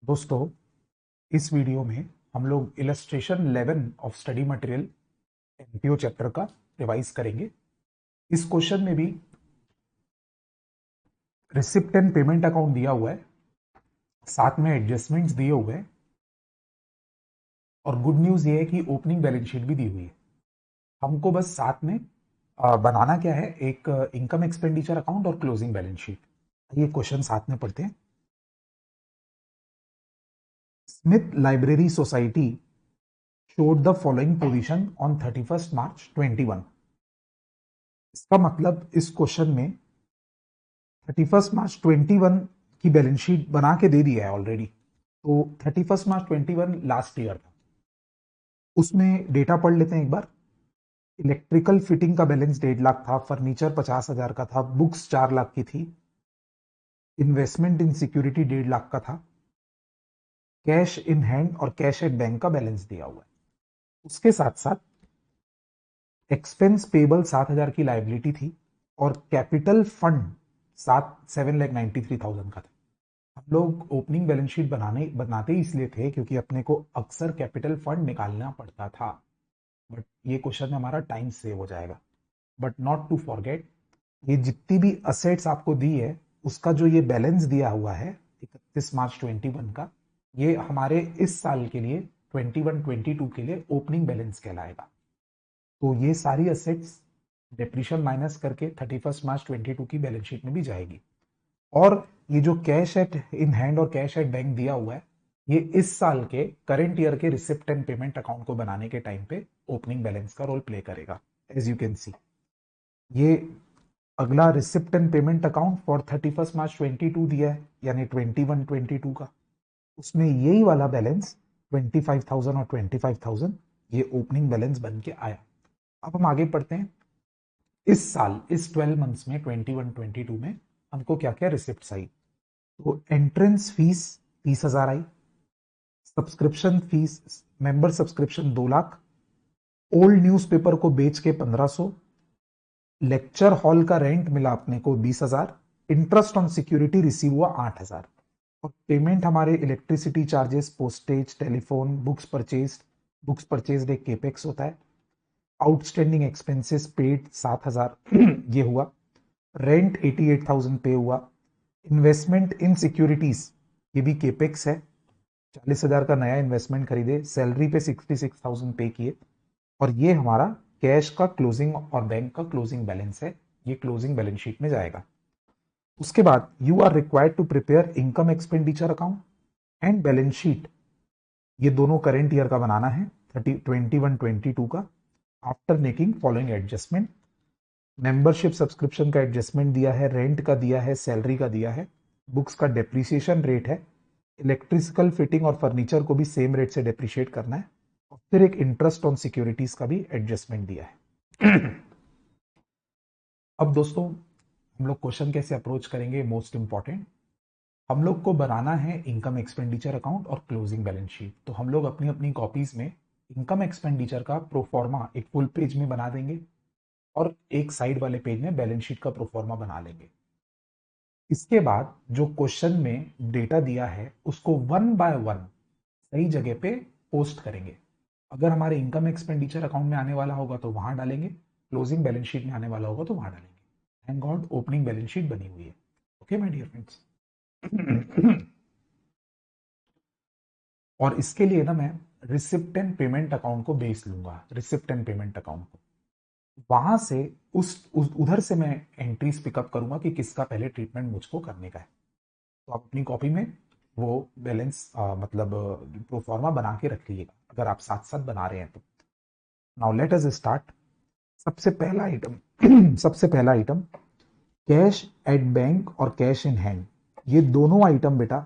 दोस्तों, इस वीडियो में हम लोग illustration 11 of study material MPO chapter का रिवाइज करेंगे। इस क्वेश्चन में भी रिसिप्ट एंड पेमेंट अकाउंट दिया हुआ है, साथ में एडजस्टमेंट्स दिए हुए हैं और गुड न्यूज ये है कि ओपनिंग बैलेंस शीट भी दी हुई है। हमको बस साथ में बनाना क्या है, एक इनकम एक्सपेंडिचर अकाउंट और क्लोजिंग बैलेंस शीट। ये क्वेश्चन साथ में पढ़ते हैं। Smith library society showed the following position on 31st March 21। इसका मतलब इस क्वेश्चन में 31st मार्च 21 की बैलेंस शीट बना के दे दिया है ऑलरेडी। तो 31st मार्च 21 लास्ट ईयर था, उसमें डेटा पढ़ लेते हैं एक बार। इलेक्ट्रिकल फिटिंग का बैलेंस 1.5 लाख था, फर्नीचर 50,000 का था, बुक्स 4 लाख की थी, इन्वेस्टमेंट इन सिक्योरिटी 1.5 लाख का था, कैश इन हैंड और कैश एट बैंक का बैलेंस दिया हुआ है। उसके साथ साथ एक्सपेंस पेबल 7,000 की लाइबिलिटी थी और कैपिटल फंड 7,93,000 का था। हम लोग ओपनिंग बैलेंस शीट बनाते ही इसलिए थे क्योंकि अपने को अक्सर कैपिटल फंड निकालना पड़ता था, बट ये क्वेश्चन में हमारा टाइम सेव हो जाएगा। बट नॉट टू फॉरगेट, ये जितनी भी असेट्स आपको दी है उसका जो ये बैलेंस दिया हुआ है 31 मार्च 21 का, ये हमारे इस साल के लिए 21-22 के लिए ओपनिंग बैलेंस कहलाएगा। तो ये सारी असेट्स डेप्रिशिएशन माइनस करके 31 मार्च 22 की बैलेंस शीट में भी जाएगी। और ये जो कैश एट इन हैंड और कैश एट बैंक दिया हुआ है, ये इस साल के करंट ईयर के रिसिप्ट एंड पेमेंट अकाउंट को बनाने के टाइम पे ओपनिंग बैलेंस का रोल प्ले करेगा। एज यू कैन सी, ये अगला receipt and payment account for 31 मार्च 22 दिया है, यानी 21-22 का, उसमें यही वाला बैलेंस 25,000 और 25,000 ये ओपनिंग बैलेंस बन के आया। अब हम आगे पढ़ते हैं। इस साल इस 12 मंथ्स में 21-22 में हमको क्या क्या रिसिप्ट आई। तो एंट्रेंस फीस 30,000 आई, subscription fees, member subscription 2 lakh, old newspaper को बेच के 1500, लेक्चर हॉल का रेंट मिला अपने को 20,000, इंटरेस्ट ऑन सिक्योरिटी रिसीव हुआ 8,000 और पेमेंट हमारे electricity charges, postage, telephone, books purchase एक केपेक्स होता है, आउटस्टैंडिंग एक्सपेंसेस पेड 7,000 ये हुआ, रेंट 88,000 पे हुआ, इन्वेस्टमेंट इन सिक्योरिटीज ये भी केपेक्स है, 40,000 का नया इन्वेस्टमेंट खरीदे, सैलरी पे 66,000 पे किए, और ये हमारा कैश का क्लोजिंग और बैंक का क्लोजिंग बैलेंस है, ये क्लोजिंग बैलेंस शीट में जाएगा। उसके बाद you are required to prepare income expenditure account and balance sheet, ये दोनों करेंट ईयर का बनाना है 21-22 का, after making following adjustment. Membership subscription का एडजस्टमेंट दिया है, रेंट का दिया है, सैलरी का दिया है, बुक्स का डेप्रिसिएशन रेट है, इलेक्ट्रिकल फिटिंग और फर्नीचर को भी सेम रेट से डेप्रिशिएट करना है, और फिर एक इंटरेस्ट ऑन सिक्योरिटीज का भी एडजस्टमेंट दिया है। अब दोस्तों, हम लोग क्वेश्चन कैसे अप्रोच करेंगे, मोस्ट इंपॉर्टेंट, हम लोग को बनाना है इनकम एक्सपेंडिचर अकाउंट और क्लोजिंग बैलेंस शीट। तो हम लोग अपनी अपनी कॉपीज में इनकम एक्सपेंडिचर का प्रोफॉर्मा एक फुल पेज में बना देंगे और एक साइड वाले पेज में बैलेंस शीट का प्रोफॉर्मा बना लेंगे। इसके बाद जो क्वेश्चन में डेटा दिया है उसको 1 बाय 1 सही जगह पे पोस्ट करेंगे। अगर हमारे इनकम एक्सपेंडिचर अकाउंट में आने वाला होगा तो वहां डालेंगे, क्लोजिंग बैलेंस शीट में आने वाला होगा तो वहां डालेंगे। Thank God opening balance sheet बनी हुई है। Okay my dear friends. और इसके लिए ना मैं रिसिप्ट एंड पेमेंट अकाउंट को बेस लूंगा, रिसिप्ट एंड पेमेंट अकाउंट को, वहां से उधर से मैं एंट्रीज पिकअप करूंगा कि किसका पहले ट्रीटमेंट मुझको करने का है। तो आप अपनी कॉपी में वो बैलेंस मतलब प्रोफॉर्मा बना के रख लीजिएगा अगर आप साथ साथ बना रहे हैं तो। Now let us start. सबसे पहला आइटम सबसे पहला आइटम कैश एट बैंक और कैश इन हैंड, ये दोनों आइटम बेटा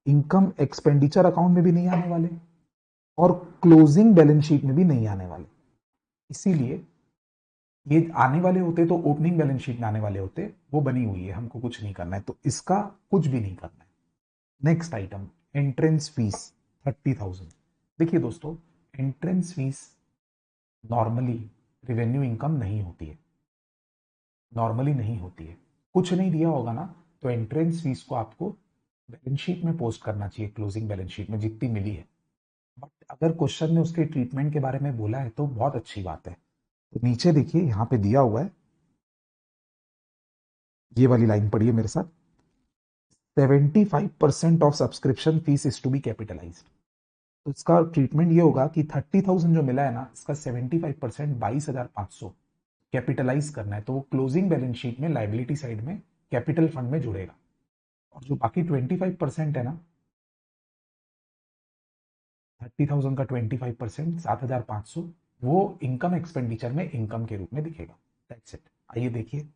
इनकम एक्सपेंडिचर अकाउंट में भी नहीं आने वाले और क्लोजिंग बैलेंस शीट में भी नहीं आने वाले। इसीलिए ये आने वाले होते तो ओपनिंग बैलेंस शीट में आने वाले होते, वो बनी हुई है, हमको कुछ नहीं करना है, तो इसका कुछ भी नहीं करना है। Next item entrance fees 30,000। देखिए दोस्तों, entrance fees normally revenue income नहीं होती है, नॉर्मली नहीं होती है। कुछ नहीं दिया होगा ना तो एंट्रेंस फीस को आपको बैलेंस शीट में पोस्ट करना चाहिए, क्लोजिंग बैलेंस शीट में जितनी मिली है। बट अगर क्वेश्चन ने उसके ट्रीटमेंट के बारे में बोला है तो बहुत अच्छी बात है। तो नीचे देखिए यहाँ पे दिया हुआ है, ये वाली लाइन पढ़िए मेरे साथ। 75% of subscription fees is to be capitalise. तो इसका ट्रीटमेंट ये होगा कि 30,000 जो मिला है ना, इसका 75% 22,500 कैपिटलाइज करना है, तो वो क्लोजिंग बैलेंस शीट में लाइबिलिटी साइड में कैपिटल फंड में जुड़ेगा। और जो बाकी 25% है ना, 30,000 का 25% 7,500, वो इनकम एक्सपेंडिचर में इनकम के रूप में दिखेगा। That's it. आइए देखिए,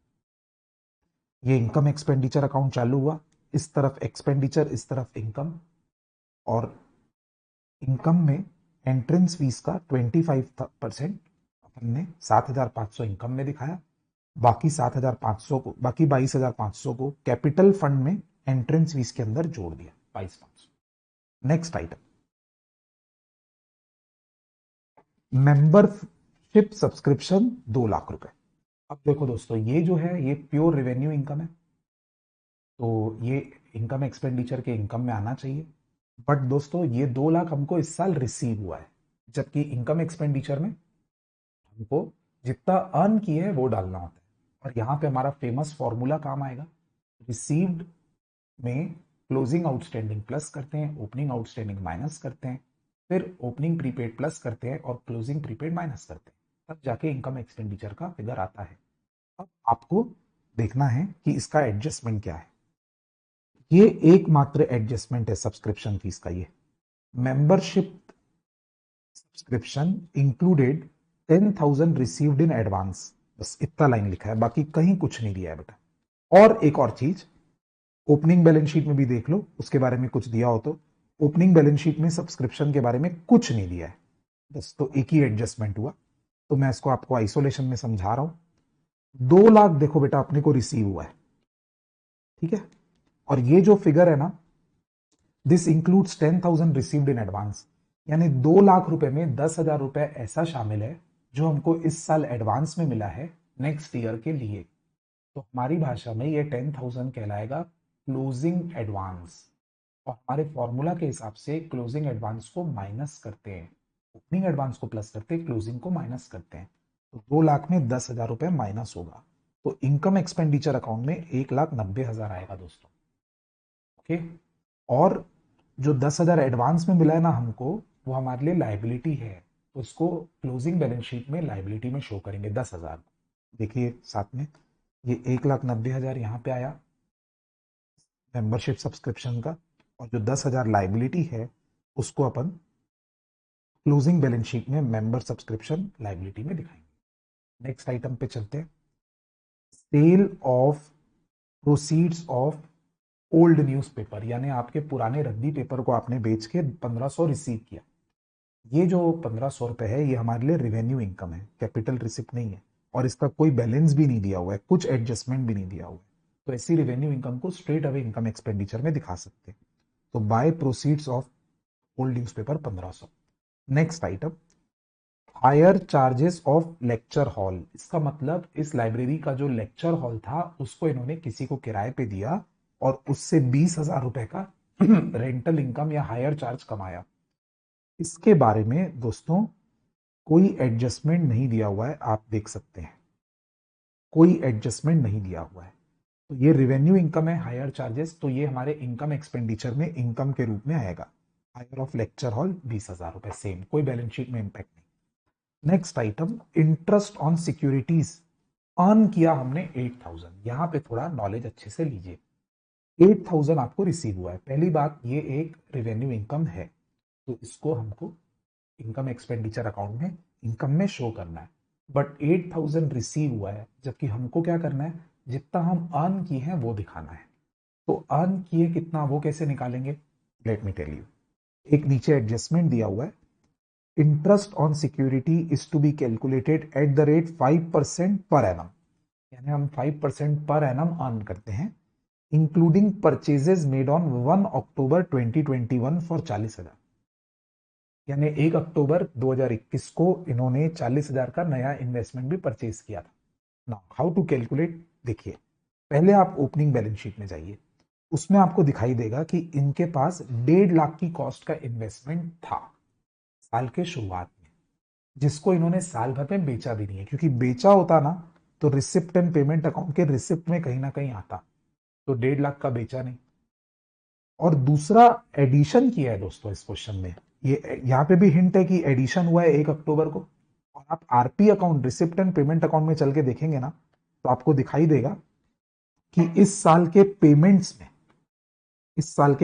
ये इनकम एक्सपेंडिचर अकाउंट चालू हुआ, इस तरफ एक्सपेंडिचर, इस तरफ इनकम। और इनकम में एंट्रेंस फीस का 25% अपन ने 7,500 इनकम में दिखाया, बाकी 7,500 को, बाकी 22,500 को कैपिटल फंड में एंट्रेंस फीस के अंदर जोड़ दिया, 22,500। Next item, membership subscription 2 lakh रुपए। अब देखो दोस्तों, ये जो है ये प्योर रेवेन्यू इनकम है, तो ये इनकम एक्सपेंडिचर के इनकम में आना चाहिए। बट दोस्तों ये 2 लाख हमको इस साल रिसीव हुआ है, जबकि इनकम एक्सपेंडिचर में हमको जितना अर्न किए है वो डालना होता है। और यहाँ पे हमारा फेमस फॉर्मूला काम आएगा। रिसीव्ड में क्लोजिंग आउटस्टैंडिंग प्लस करते हैं, ओपनिंग आउटस्टैंडिंग माइनस करते हैं, फिर ओपनिंग प्रीपेड प्लस करते हैं और क्लोजिंग प्रीपेड माइनस करते हैं, तब जाके इनकम एक्सपेंडिचर का फिगर आता है। अब आपको देखना है कि इसका एडजस्टमेंट क्या है। ये एकमात्र एडजस्टमेंट है सब्सक्रिप्शन फीस का, ये membership subscription included 10,000 received in advance, बस इतना लाइन लिखा है, बाकी कहीं कुछ नहीं दिया है बेटा। और एक और चीज, ओपनिंग बैलेंस शीट में भी देख लो, उसके बारे में कुछ दिया हो तो। ओपनिंग बैलेंस शीट में सब्सक्रिप्शन के बारे में कुछ नहीं दिया है, बस तो एक ही एडजस्टमेंट हुआ। तो मैं इसको आपको आइसोलेशन में समझा रहा हूं। 2 लाख देखो बेटा अपने को रिसीव हुआ है, ठीक है। और ये जो फिगर है ना, this includes 10,000 received in advance, यानी 2 लाख रुपए में 10,000 रुपए ऐसा शामिल है जो हमको इस साल एडवांस में मिला है नेक्स्ट ईयर के लिए। तो हमारी भाषा में ये 10,000 कहलाएगा क्लोजिंग एडवांस। और हमारे फॉर्मूला के हिसाब से क्लोजिंग एडवांस को माइनस करते हैं, ओपनिंग एडवांस को प्लस करते हैं, क्लोजिंग को माइनस करते हैं। तो 2 लाख में 10,000 रुपए माइनस होगा, तो इनकम एक्सपेंडिचर अकाउंट में 1,90,000 आएगा दोस्तों। ओके। और जो 10,000 एडवांस में मिला है ना हमको, वो हमारे लिए लाइबिलिटी है, तो इसको क्लोजिंग बैलेंस शीट में लाइबिलिटी में शो करेंगे 10,000। देखिए साथ में ये 1,90,000 यहाँ पे आया मेंबरशिप सब्सक्रिप्शन का, और जो 10,000 लाइबिलिटी है उसको अपन क्लोजिंग बैलेंस शीट में मेंबर सब्सक्रिप्शन लाइबिलिटी में दिखाएंगे। नेक्स्ट आइटम पे चलते हैं, sale of proceeds of old newspaper, यानी आपके पुराने रद्दी पेपर को आपने बेच के 1,500 रिसीव किया। ये जो 1,500 रुपए है ये हमारे लिए रिवेन्यू इनकम है, कैपिटल रिसिप्ट नहीं है, और इसका कोई बैलेंस भी नहीं दिया हुआ है, कुछ एडजस्टमेंट भी नहीं दिया हुआ है। तो ऐसी रिवेन्यू इनकम को स्ट्रेट अवे इनकम एक्सपेंडिचर में दिखा सकते हैं। तो by proceeds of old newspaper 1,500। Next item, hire charges of lecture hall. इसका मतलब इस लाइब्रेरी का जो लेक्चर हॉल था उसको इन्होंने किसी को किराए पे दिया और उससे 20,000 रुपए का रेंटल इनकम या हायर चार्ज कमाया। इसके बारे में दोस्तों कोई एडजस्टमेंट नहीं दिया हुआ है, आप देख सकते हैं कोई एडजस्टमेंट नहीं दिया हुआ है। तो ये रिवेन्यू इनकम है, हायर चार्जेस, तो ये हमारे इनकम एक्सपेंडिचर में इनकम के रूप में आएगा। हायर ऑफ लेक्चर हॉल 20,000 रुपए, सेम, कोई बैलेंस शीट में इंपैक्ट नहीं। Next item, interest on securities earn किया हमने 8,000। यहां पे थोड़ा नॉलेज अच्छे से लीजिए। 8,000 आपको रिसीव हुआ है, पहली बात ये एक रेवेन्यू इनकम है, तो इसको हमको इनकम एक्सपेंडिचर अकाउंट में इनकम में शो करना है। बट 8,000 रिसीव हुआ है, जबकि हमको क्या करना है, जितना हम अर्न किए हैं वो दिखाना है। तो अर्न किए कितना वो कैसे निकालेंगे, लेट मी टेल यू। एक नीचे एडजस्टमेंट दिया हुआ है, interest on security is to be calculated at the rate 5% per annum, यानी हम 5% पर एनम अर्न करते हैं, including purchases made on 1 October 2021 for 40,000। यानी 1 अक्टूबर 2021 को इन्होंने 40,000 का नया इन्वेस्टमेंट भी परचेज किया था। नाउ हाउ टू कैलकुलेट, देखिए पहले आप ओपनिंग बैलेंस शीट में जाइए, उसमें आपको दिखाई देगा कि इनके पास 1.5 लाख की कॉस्ट का इन्वेस्टमेंट था साल के शुरुआत में, जिसको इन्होंने साल भर में बेचा भी नहीं है, क्योंकि बेचा होता ना तो रिसिप्ट एंड पेमेंट अकाउंट के रिसिप्ट में कहीं ना कहीं आता। तो 1.5 लाख का बेचा नहीं। और दूसरा एडिशन किया है दोस्तों इस क्वेश्चन में। ये यहाँ पे भी हिंट है कि एडिशन हुआ है 1 अक्टूबर को। और आप RP account, receipt and payment account में चल के देखेंगे ना, तो आपको दिखाई देगा कि इस साल के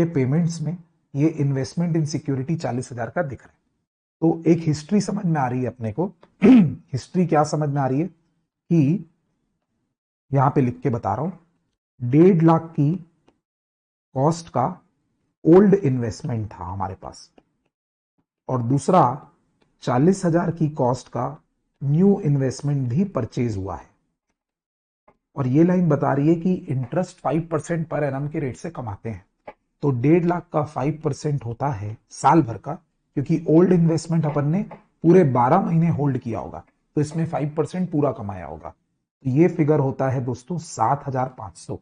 पेमेंट्स में ये इन्वेस्टमेंट इन सिक्योरिटी 40,000 का दिख रहा है। तो एक हिस्ट्री समझ में आ रही है अपने को। हिस्ट्री क्या समझ में आ रही है कि यहां पे लिख के बता रहा हूं, 1.5 लाख की कॉस्ट का ओल्ड इन्वेस्टमेंट था हमारे पास, और दूसरा 40,000 की कॉस्ट का न्यू इन्वेस्टमेंट भी परचेज हुआ है। और ये लाइन बता रही है कि इंटरेस्ट 5% पर एनम के रेट से कमाते हैं। तो 1.5 लाख का 5% होता है साल भर का, क्योंकि ओल्ड इन्वेस्टमेंट अपन ने पूरे 12 महीने होल्ड किया होगा, तो इसमें 5% पूरा कमाया होगा। तो ये फिगर होता है दोस्तों 7,500।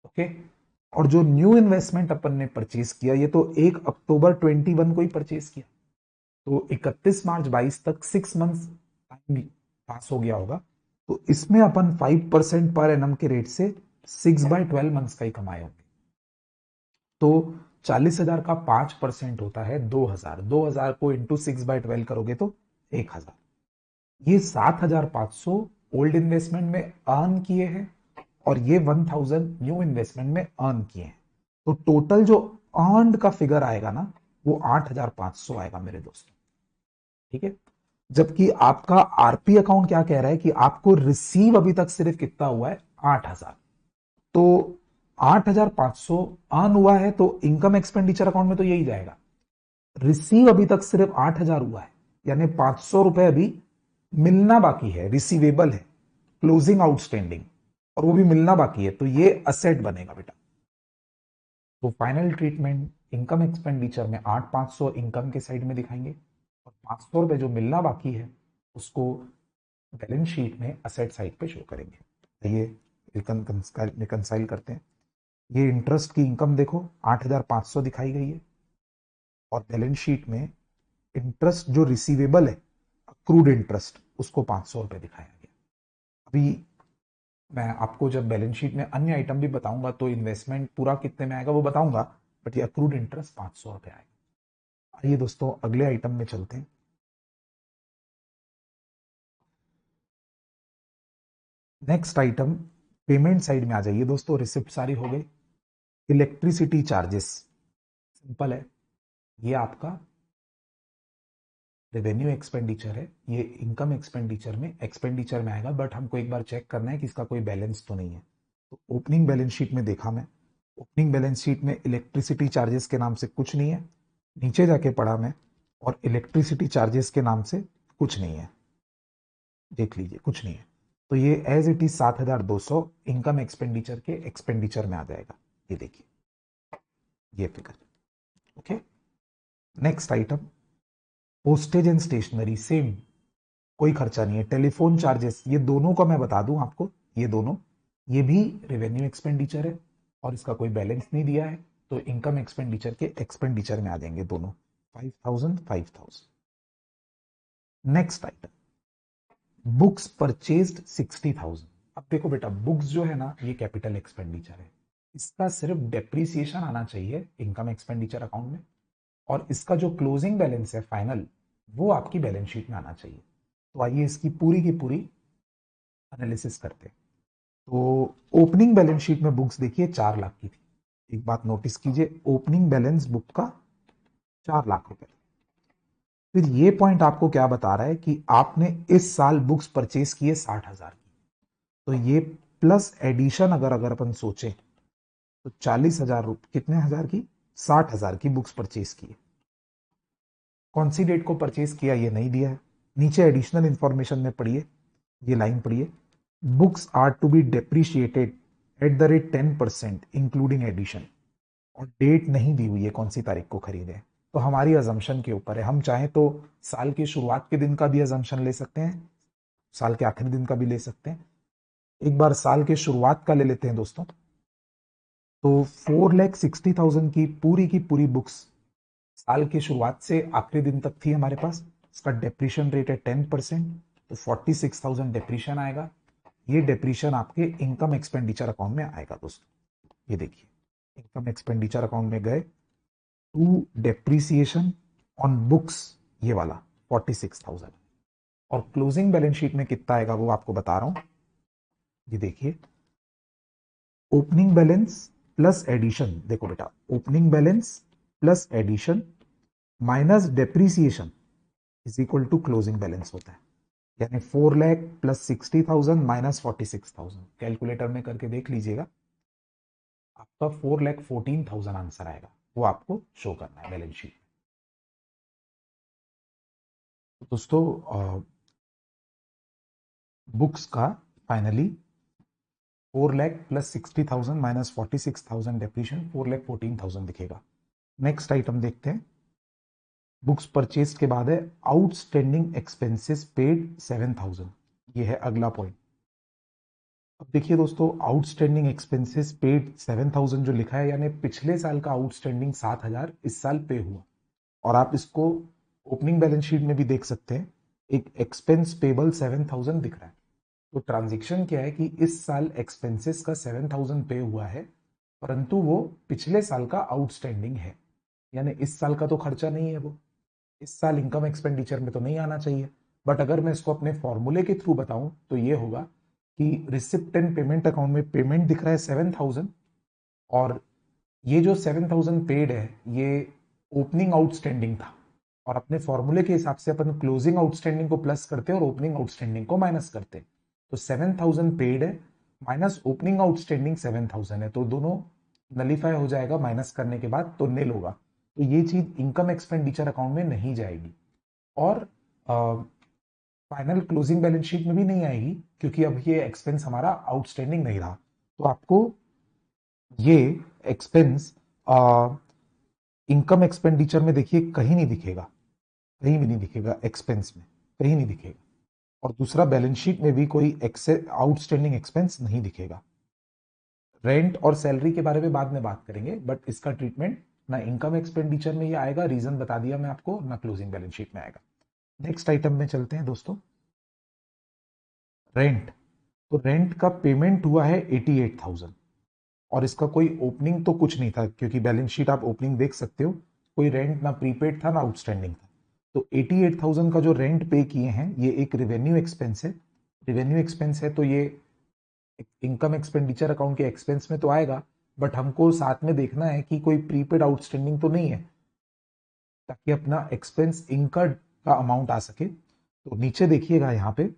ओके। और जो न्यू इन्वेस्टमेंट अपन ने परचेज किया, ये तो 1 अक्टूबर 21 को ही परचेज किया, तो 31 मार्च 22 तक 6 मंथ्स टाइम पास हो गया होगा। तो इसमें अपन 5% पर एनम के रेट से 6/12 मंथ्स का ही कमाए होंगे। तो 40,000 का 5% होता है 2,000। 2,000 को इंटू 6/12 करोगे तो 1,000। ये 7,500 ओल्ड इन्वेस्टमेंट में अर्न किए हैं, और ये 1,000 न्यू इन्वेस्टमेंट में अर्न किए हैं। तो टोटल जो अर्नड का फिगर आएगा ना, वो 8,500 आएगा मेरे दोस्तों। ठीक है। जबकि आपका आरपी अकाउंट क्या कह रहा है कि आपको रिसीव अभी तक सिर्फ कितना हुआ है, 8,000। तो 8,500 अर्न हुआ है, तो इनकम एक्सपेंडिचर अकाउंट में तो यही जाएगा। रिसीव अभी तक सिर्फ 8,000 हुआ है, यानी 500 रुपए अभी मिलना बाकी है, रिसीवेबल है, क्लोजिंग आउटस्टैंडिंग, और वो भी मिलना बाकी है। तो ये असेट बनेगा बेटा। तो फाइनल ट्रीटमेंट इनकम एक्सपेंडिचर में 8,500 इनकम के साइड में दिखाएंगे, और 500 रुपए जो मिलना बाकी है उसको बैलेंस शीट में असेट साइड पे शो करेंगे। ये रिकंसाइल करते हैं। ये इंटरेस्ट की इनकम देखो 8,500 दिखाई गई है, और बैलेंस शीट में इंटरेस्ट जो रिसीवेबल है, अक्रूड इंटरेस्ट, उसको 500 रुपए दिखाया गया। अभी मैं आपको जब बैलेंस शीट में अन्य आइटम भी बताऊंगा तो इन्वेस्टमेंट पूरा कितने में आएगा वो बताऊंगा, बट ये अक्रूड इंटरेस्ट 500 रुपए आएगा। आइए दोस्तों अगले आइटम में चलते हैं। नेक्स्ट आइटम पेमेंट साइड में आ जाइए दोस्तों। रिसिप्ट सारी हो गई। इलेक्ट्रिसिटी चार्जेस सिंपल है, ये आपका रेवेन्यू एक्सपेंडिचर है, ये इनकम एक्सपेंडिचर में आएगा, बट हमको एक बार चेक करना है कि इसका कोई बैलेंस तो नहीं है। तो ओपनिंग बैलेंस शीट में देखा मैं, ओपनिंग बैलेंस शीट में इलेक्ट्रिसिटी चार्जेस के नाम से कुछ नहीं है। नीचे जाके पढ़ा मैं, और इलेक्ट्रिसिटी चार्जेस के नाम से कुछ नहीं है। देख लीजिए कुछ नहीं है। तो ये as it is 7,200 income expenditure के एक्सपेंडिचर में आ जाएगा। ये देखिए ये figure. Okay. Next item postage and stationery, same कोई खर्चा नहीं है। टेलीफोन चार्जेस, ये दोनों का मैं बता दूं आपको, ये दोनों, ये भी रेवेन्यू एक्सपेंडिचर है, और इसका कोई बैलेंस नहीं दिया है, तो इनकम एक्सपेंडिचर के एक्सपेंडिचर में आ जाएंगे दोनों, 5,000 5,000। Next item books purchased 60,000। अब देखो बेटा, बुक्स जो है ना, ये कैपिटल एक्सपेंडिचर है, इसका सिर्फ डेप्रीसिएशन आना चाहिए इनकम एक्सपेंडिचर अकाउंट में, और इसका जो क्लोजिंग बैलेंस है फाइनल, वो आपकी बैलेंस शीट में आना चाहिए। तो आइए इसकी पूरी की पूरी एनालिसिस करते हैं। तो ओपनिंग बैलेंस शीट में बुक्स देखिए 4 लाख की थी। एक बात नोटिस कीजिए, ओपनिंग बैलेंस बुक का 4 लाख रुपए। फिर ये पॉइंट आपको क्या बता रहा है कि आपने इस साल बुक्स परचेज किए 60,000 की। तो ये प्लस एडिशन अगर अगर अपन सोचे तो 40,000 कितने हजार की, 60,000 की बुक्स परचेज की। कौन सी डेट को परचेज किया ये नहीं दिया है। नीचे एडिशनल इंफॉर्मेशन में पढ़िए, ये लाइन पढ़िए, books are to be depreciated at the rate 10% including addition, और डेट नहीं दी हुई है कौन सी तारीख को खरीदे। तो हमारी अजम्पशन के ऊपर है, हम चाहें तो साल की शुरुआत के दिन का भी अजम्पशन ले सकते हैं, साल के आखिरी दिन का भी ले सकते हैं। एक बार साल के शुरुआत का ले लेते हैं दोस्तों। तो 4,60,000 की पूरी बुक्स साल की शुरुआत से आखिरी दिन तक थी हमारे पास। इसका डेप्रीशिएशन रेट है 10%, तो 46,000 डेप्रीशिएशन आएगा। ये डेप्रीशिएशन आपके इनकम एक्सपेंडिचर अकाउंट में आएगा दोस्तों। ये देखिए, इनकम एक्सपेंडिचर अकाउंट में गए, टू डेप्रीसिएशन ऑन बुक्स, ये वाला 46,000। और क्लोजिंग बैलेंस शीट में कितना आएगा वो आपको बता रहा हूं। ये देखिए, ओपनिंग बैलेंस प्लस एडिशन, देखो बेटा, opening balance plus addition minus depreciation is equal to closing balance होता है। यानी 4 लाख प्लस 60,000 माइनस 46,000, कैलकुलेटर में करके देख लीजिएगा, आपका 4,14,000 आंसर आएगा। वो आपको शो करना है बैलेंस शीट। तो दोस्तों, बुक्स का finally 4 lakh plus 60,000 minus 46,000 depreciation 4,14,000 दिखेगा। नेक्स्ट आइटम देखते हैं। बुक्स परचेज के बाद है आउटस्टैंडिंग एक्सपेंसेस पेड 7,000। ये है अगला पॉइंट। अब देखिए दोस्तों, आउटस्टैंडिंग एक्सपेंसेस पेड 7,000 जो लिखा है, यानी पिछले साल का आउटस्टैंडिंग 7,000 इस साल पे हुआ। और आप इसको ओपनिंग बैलेंस शीट में भी देख सकते हैं, एक एक्सपेंस पेबल 7,000 दिख रहा है। तो ट्रांजेक्शन क्या है कि इस साल एक्सपेंसेस का 7,000 पे हुआ है, परंतु वो पिछले साल का आउटस्टैंडिंग है, यानी इस साल का तो खर्चा नहीं है, वो इस साल इनकम एक्सपेंडिचर में तो नहीं आना चाहिए। बट अगर मैं इसको अपने फॉर्मूले के थ्रू बताऊं तो ये होगा कि रिसिप्ट एंड पेमेंट अकाउंट में पेमेंट दिख रहा है 7,000, और ये जो 7,000 पेड है ये ओपनिंग आउटस्टैंडिंग था। और अपने फॉर्मूले के हिसाब से अपन क्लोजिंग आउटस्टैंडिंग को प्लस करते हैं और ओपनिंग आउटस्टैंडिंग को माइनस करते हैं। तो 7,000 पेड है माइनस ओपनिंग आउटस्टैंडिंग 7,000 है, तो दोनों नलीफाई हो जाएगा माइनस करने के बाद, तो निल होगा। तो ये चीज इनकम एक्सपेंडिचर अकाउंट में नहीं जाएगी और फाइनल क्लोजिंग बैलेंस शीट में भी नहीं आएगी, क्योंकि अब ये एक्सपेंस हमारा आउटस्टैंडिंग नहीं रहा। तो आपको ये एक्सपेंस इनकम एक्सपेंडिचर में देखिए कहीं नहीं दिखेगा, कहीं भी नहीं दिखेगा, एक्सपेंस में कहीं नहीं दिखेगा। और दूसरा, बैलेंस शीट में भी कोई आउटस्टैंडिंग एक्सपेंस नहीं दिखेगा। रेंट और सैलरी के बारे में बाद में बात करेंगे, बट इसका ट्रीटमेंट ना इनकम एक्सपेंडिचर में ये आएगा, रीजन बता दिया मैं आपको, ना क्लोजिंग बैलेंस शीट में आएगा। नेक्स्ट आइटम में चलते हैं दोस्तों, रेंट। तो रेंट का पेमेंट हुआ है 88,000, और इसका कोई ओपनिंग तो कुछ नहीं था, क्योंकि बैलेंस शीट आप ओपनिंग देख सकते हो, कोई रेंट ना प्रीपेड था ना आउटस्टैंडिंग था। तो 88,000 का जो रेंट पे किए हैं ये एक रिवेन्यू एक्सपेंस है। रिवेन्यू एक्सपेंस है तो ये इनकम एक्सपेंडिचर अकाउंट के एक्सपेंस में तो आएगा, बट हमको साथ में देखना है कि कोई प्रीपेड आउटस्टैंडिंग तो नहीं है, ताकि अपना एक्सपेंस इनकर्ड का अमाउंट आ सके। तो नीचे देखिएगा, यहाँ पे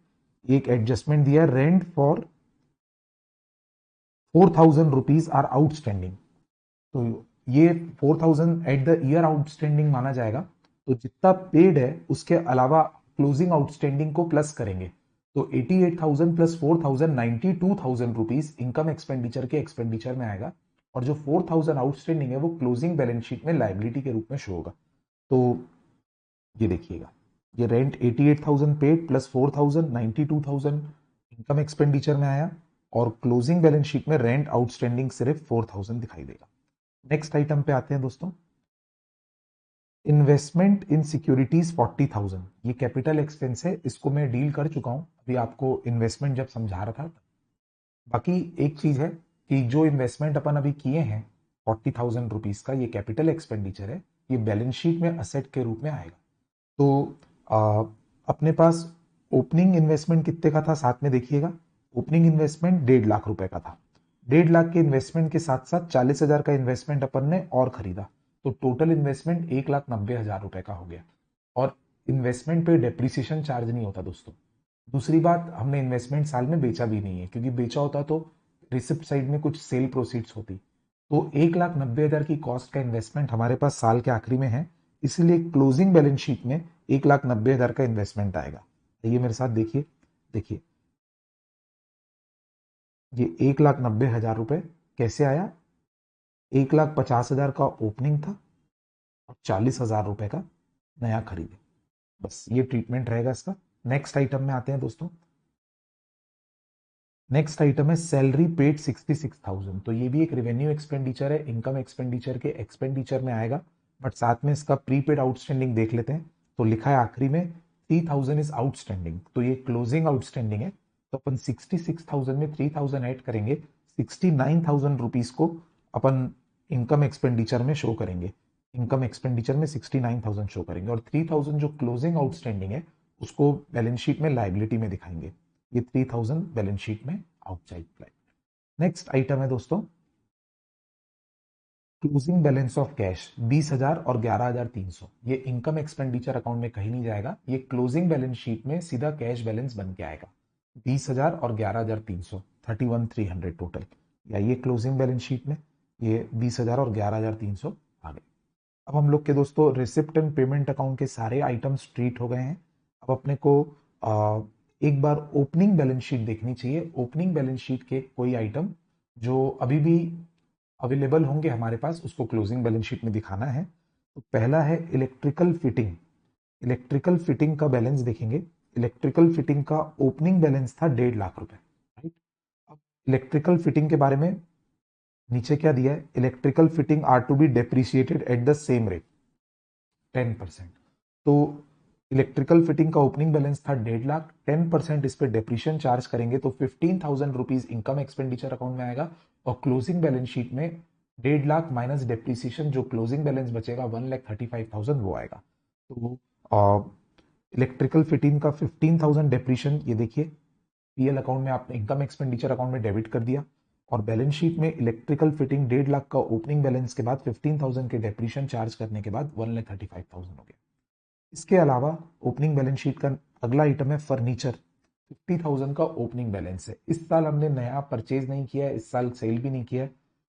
एक एडजस्टमेंट दिया है, rent for 4,000 rupees are outstanding. तो ये 4,000 एट द ईयर आउटस्टैंडिंग माना जाएगा। तो जितना पेड है उसके अलावा क्लोजिंग आउटस्टैंडिंग को प्लस करेंगे, तो 88,000 प्लस 4,000 92,000 रुपीज इनकम एक्सपेंडिचर के एक्सपेंडिचर में आएगा। और जो 4,000 आउटस्टैंडिंग है वो क्लोजिंग बैलेंस शीट में लाइबिलिटी के रूप में शो होगा। तो ये देखिएगा, ये rent 88,000 paid plus 4,000 92,000 income expenditure में आया, और क्लोजिंग बैलेंस शीट में रेंट आउटस्टैंडिंग सिर्फ 4,000 दिखाई देगा। नेक्स्ट आइटम पे आते हैं दोस्तों, इन्वेस्टमेंट इन सिक्योरिटीज 40,000। ये कैपिटल एक्सपेंस है, इसको मैं डील कर चुका हूं अभी आपको इन्वेस्टमेंट जब समझा रहा था। बाकी एक चीज है कि जो इन्वेस्टमेंट अपन अभी किए हैं 40,000 रुपीज का, ये कैपिटल एक्सपेंडिचर है, ये बैलेंस शीट में असेट के रूप में आएगा। तो अपने पास ओपनिंग इन्वेस्टमेंट कितने का था साथ में देखिएगा। ओपनिंग इन्वेस्टमेंट 1.5 लाख रुपए का था। 1.5 लाख के इन्वेस्टमेंट के साथ साथ 40,000 का इन्वेस्टमेंट अपन ने और खरीदा, तो टोटल इन्वेस्टमेंट 1,90,000 रुपए का हो गया। और इन्वेस्टमेंट पे डेप्रिसिएशन चार्ज नहीं होता दोस्तों। दूसरी बात, हमने इन्वेस्टमेंट साल में बेचा भी नहीं है, क्योंकि बेचा होता तो रिसिप्ट साइड में कुछ सेल प्रोसीड्स होती। तो 1,90,000 की कॉस्ट का इन्वेस्टमेंट हमारे पास साल के आखिरी में है, इसलिए क्लोजिंग बैलेंस शीट में 1,90,000 का इन्वेस्टमेंट आएगा। ये मेरे साथ देखिए, देखिए ये 1,90,000 रुपए कैसे आया। 1,50,000 का ओपनिंग था और 40,000 रुपए का नया खरीदे। बस ये ट्रीटमेंट रहेगा इसका। नेक्स्ट आइटम में आते हैं दोस्तों, नेक्स्ट आइटम है सैलरी पेड 66,000, तो ये भी एक रेवेन्यू एक्सपेंडिचर है, इनकम एक्सपेंडिचर के एक्सपेंडिचर में आएगा, बट साथ में इसका प्रीपेड आउटस्टैंडिंग देख लेते हैं। तो लिखा है आखिरी में 3,000 इज आउटस्टैंडिंग, तो ये क्लोजिंग आउटस्टैंडिंग है, तो अपन 66,000 में 3,000 ऐड करेंगे, 69,000 रुपीज को अपन इनकम एक्सपेंडिचर में शो करेंगे, इनकम एक्सपेंडिचर में 69,000 शो करेंगे, और 3,000 जो क्लोजिंग आउटस्टैंडिंग है उसको बैलेंस शीट में लाइबिलिटी में दिखाएंगे। ये 3,000 बैलेंस शीट में आउटसाइड लाइन। नेक्स्ट आइटम है दोस्तों क्लोजिंग बैलेंस ऑफ कैश 20,000 और 11,300। ये इनकम एक्सपेंडिचर अकाउंट में कहीं नहीं जाएगा, ये क्लोजिंग बैलेंस शीट में सीधा कैश बैलेंस बन के आएगा। 20,000 और 11,300, 31,300 टोटल, या ये क्लोजिंग बैलेंस शीट में ये 20,000 और 11,300 आ गए। अब हम लोग के दोस्तों रिसिप्ट एंड पेमेंट अकाउंट के सारे आइटम्स ट्रीट हो गए हैं। अब अपने को एक बार ओपनिंग बैलेंस शीट देखनी चाहिए, ओपनिंग बैलेंस शीट के कोई आइटम जो अभी भी अवेलेबल होंगे हमारे पास उसको क्लोजिंग बैलेंस शीट में दिखाना है। तो पहला है इलेक्ट्रिकल फिटिंग, इलेक्ट्रिकल फिटिंग का बैलेंस देखेंगे। इलेक्ट्रिकल फिटिंग का ओपनिंग बैलेंस था 1.5 लाख रुपए, राइट। अब इलेक्ट्रिकल फिटिंग के बारे में नीचे क्या दिया है, electrical fitting are to be depreciated at the same rate 10%। तो इलेक्ट्रिकल फिटिंग का ओपनिंग बैलेंस था 1.5 लाख, 10% इस पे डेप्रीशिएशन चार्ज करेंगे तो 15,000 रुपीज इनकम एक्सपेंडिचर अकाउंट में आएगा, और क्लोजिंग बैलेंस शीट में 1.5 लाख माइनस डेप्रीसिएशन जो क्लोजिंग बैलेंस बचेगा 1,35,000 वो आएगा। तो इलेक्ट्रिकल फिटिंग का 15,000 डेप्रीशिएशन ये देखिए पीएल अकाउंट में आपने इनकम एक्सपेंडिचर अकाउंट में डेबिट कर दिया, और बैलेंस शीट में इलेक्ट्रिकल फिटिंग 1.5 लाख का ओपनिंग बैलेंस के बाद 15,000 के डेप्रीशिएशन चार्ज करने के बाद 1,35,000 हो गया। इसके अलावा ओपनिंग बैलेंस शीट का अगला आइटम है फर्नीचर, 50,000 का ओपनिंग बैलेंस है। इस साल हमने नया परचेज नहीं किया है, इस साल सेल भी नहीं किया है,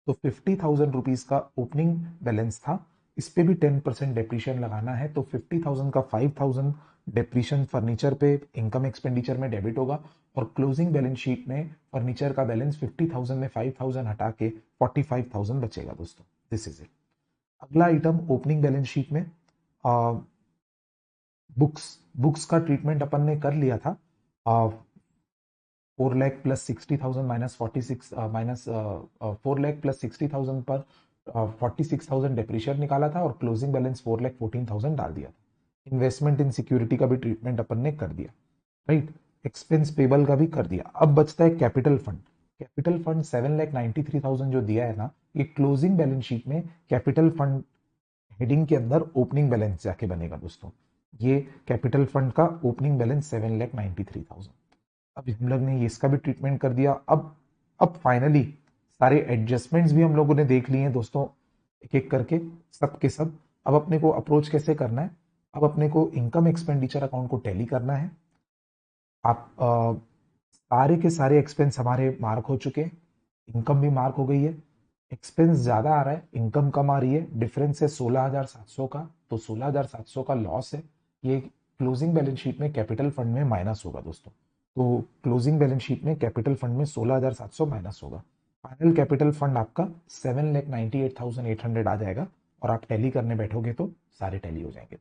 तो 50,000 रुपीज का ओपनिंग बैलेंस था, इस पे भी 10% डेप्रीशिएशन लगाना है, तो 50,000 का 5,000 डेप्रीशिएशन फर्नीचर पे इनकम एक्सपेंडिचर में डेबिट होगा, और क्लोजिंग बैलेंस शीट में फर्नीचर का बैलेंस 50,000 में 5,000 हटा के 45,000 बचेगा दोस्तों। This is it. अगला आइटम ओपनिंग बैलेंस शीट में बुक्स, बुक्स का ट्रीटमेंट अपन ने कर लिया था। 4 lakh plus 60,000 minus 46 minus 4 lakh plus 60,000 पर 46,000 डेप्रीशिएट निकाला था, और क्लोजिंग बैलेंस 4,14,000 डाल दिया था। इन्वेस्टमेंट इन सिक्योरिटी का भी ट्रीटमेंट अपन ने कर दिया, राइट। एक्सपेंस पेबल का भी कर दिया। अब बचता है कैपिटल फंड। कैपिटल फंड 7,93,000 जो दिया है ना, ये क्लोजिंग बैलेंस शीट में कैपिटल फंड हेडिंग के अंदर ओपनिंग बैलेंस जाके बनेगा दोस्तों। ये कैपिटल फंड का ओपनिंग बैलेंस 7,93,000। अब हम लोग ने ये इसका भी ट्रीटमेंट कर दिया। अब फाइनली सारे एडजस्टमेंट्स भी हम लोगों ने देख लिए हैं दोस्तों, एक एक करके सब के सब। अब अपने को अप्रोच कैसे करना है, अब अपने को इनकम एक्सपेंडिचर अकाउंट को टैली करना है। आप सारे के सारे एक्सपेंस हमारे मार्क हो चुके हैं, इनकम भी मार्क हो गई है। एक्सपेंस ज्यादा आ रहा है, इनकम कम आ रही है, डिफरेंस है 16,700 का, तो 16,700 का लॉस है। ये क्लोजिंग बैलेंस शीट में कैपिटल फंड में माइनस होगा दोस्तों। तो क्लोजिंग बैलेंस शीट में कैपिटल फंड में 16,700 माइनस होगा। फाइनल कैपिटल फंड आपका 7,98,800 आ जाएगा, और आप टैली करने बैठोगे तो सारे टैली हो जाएंगे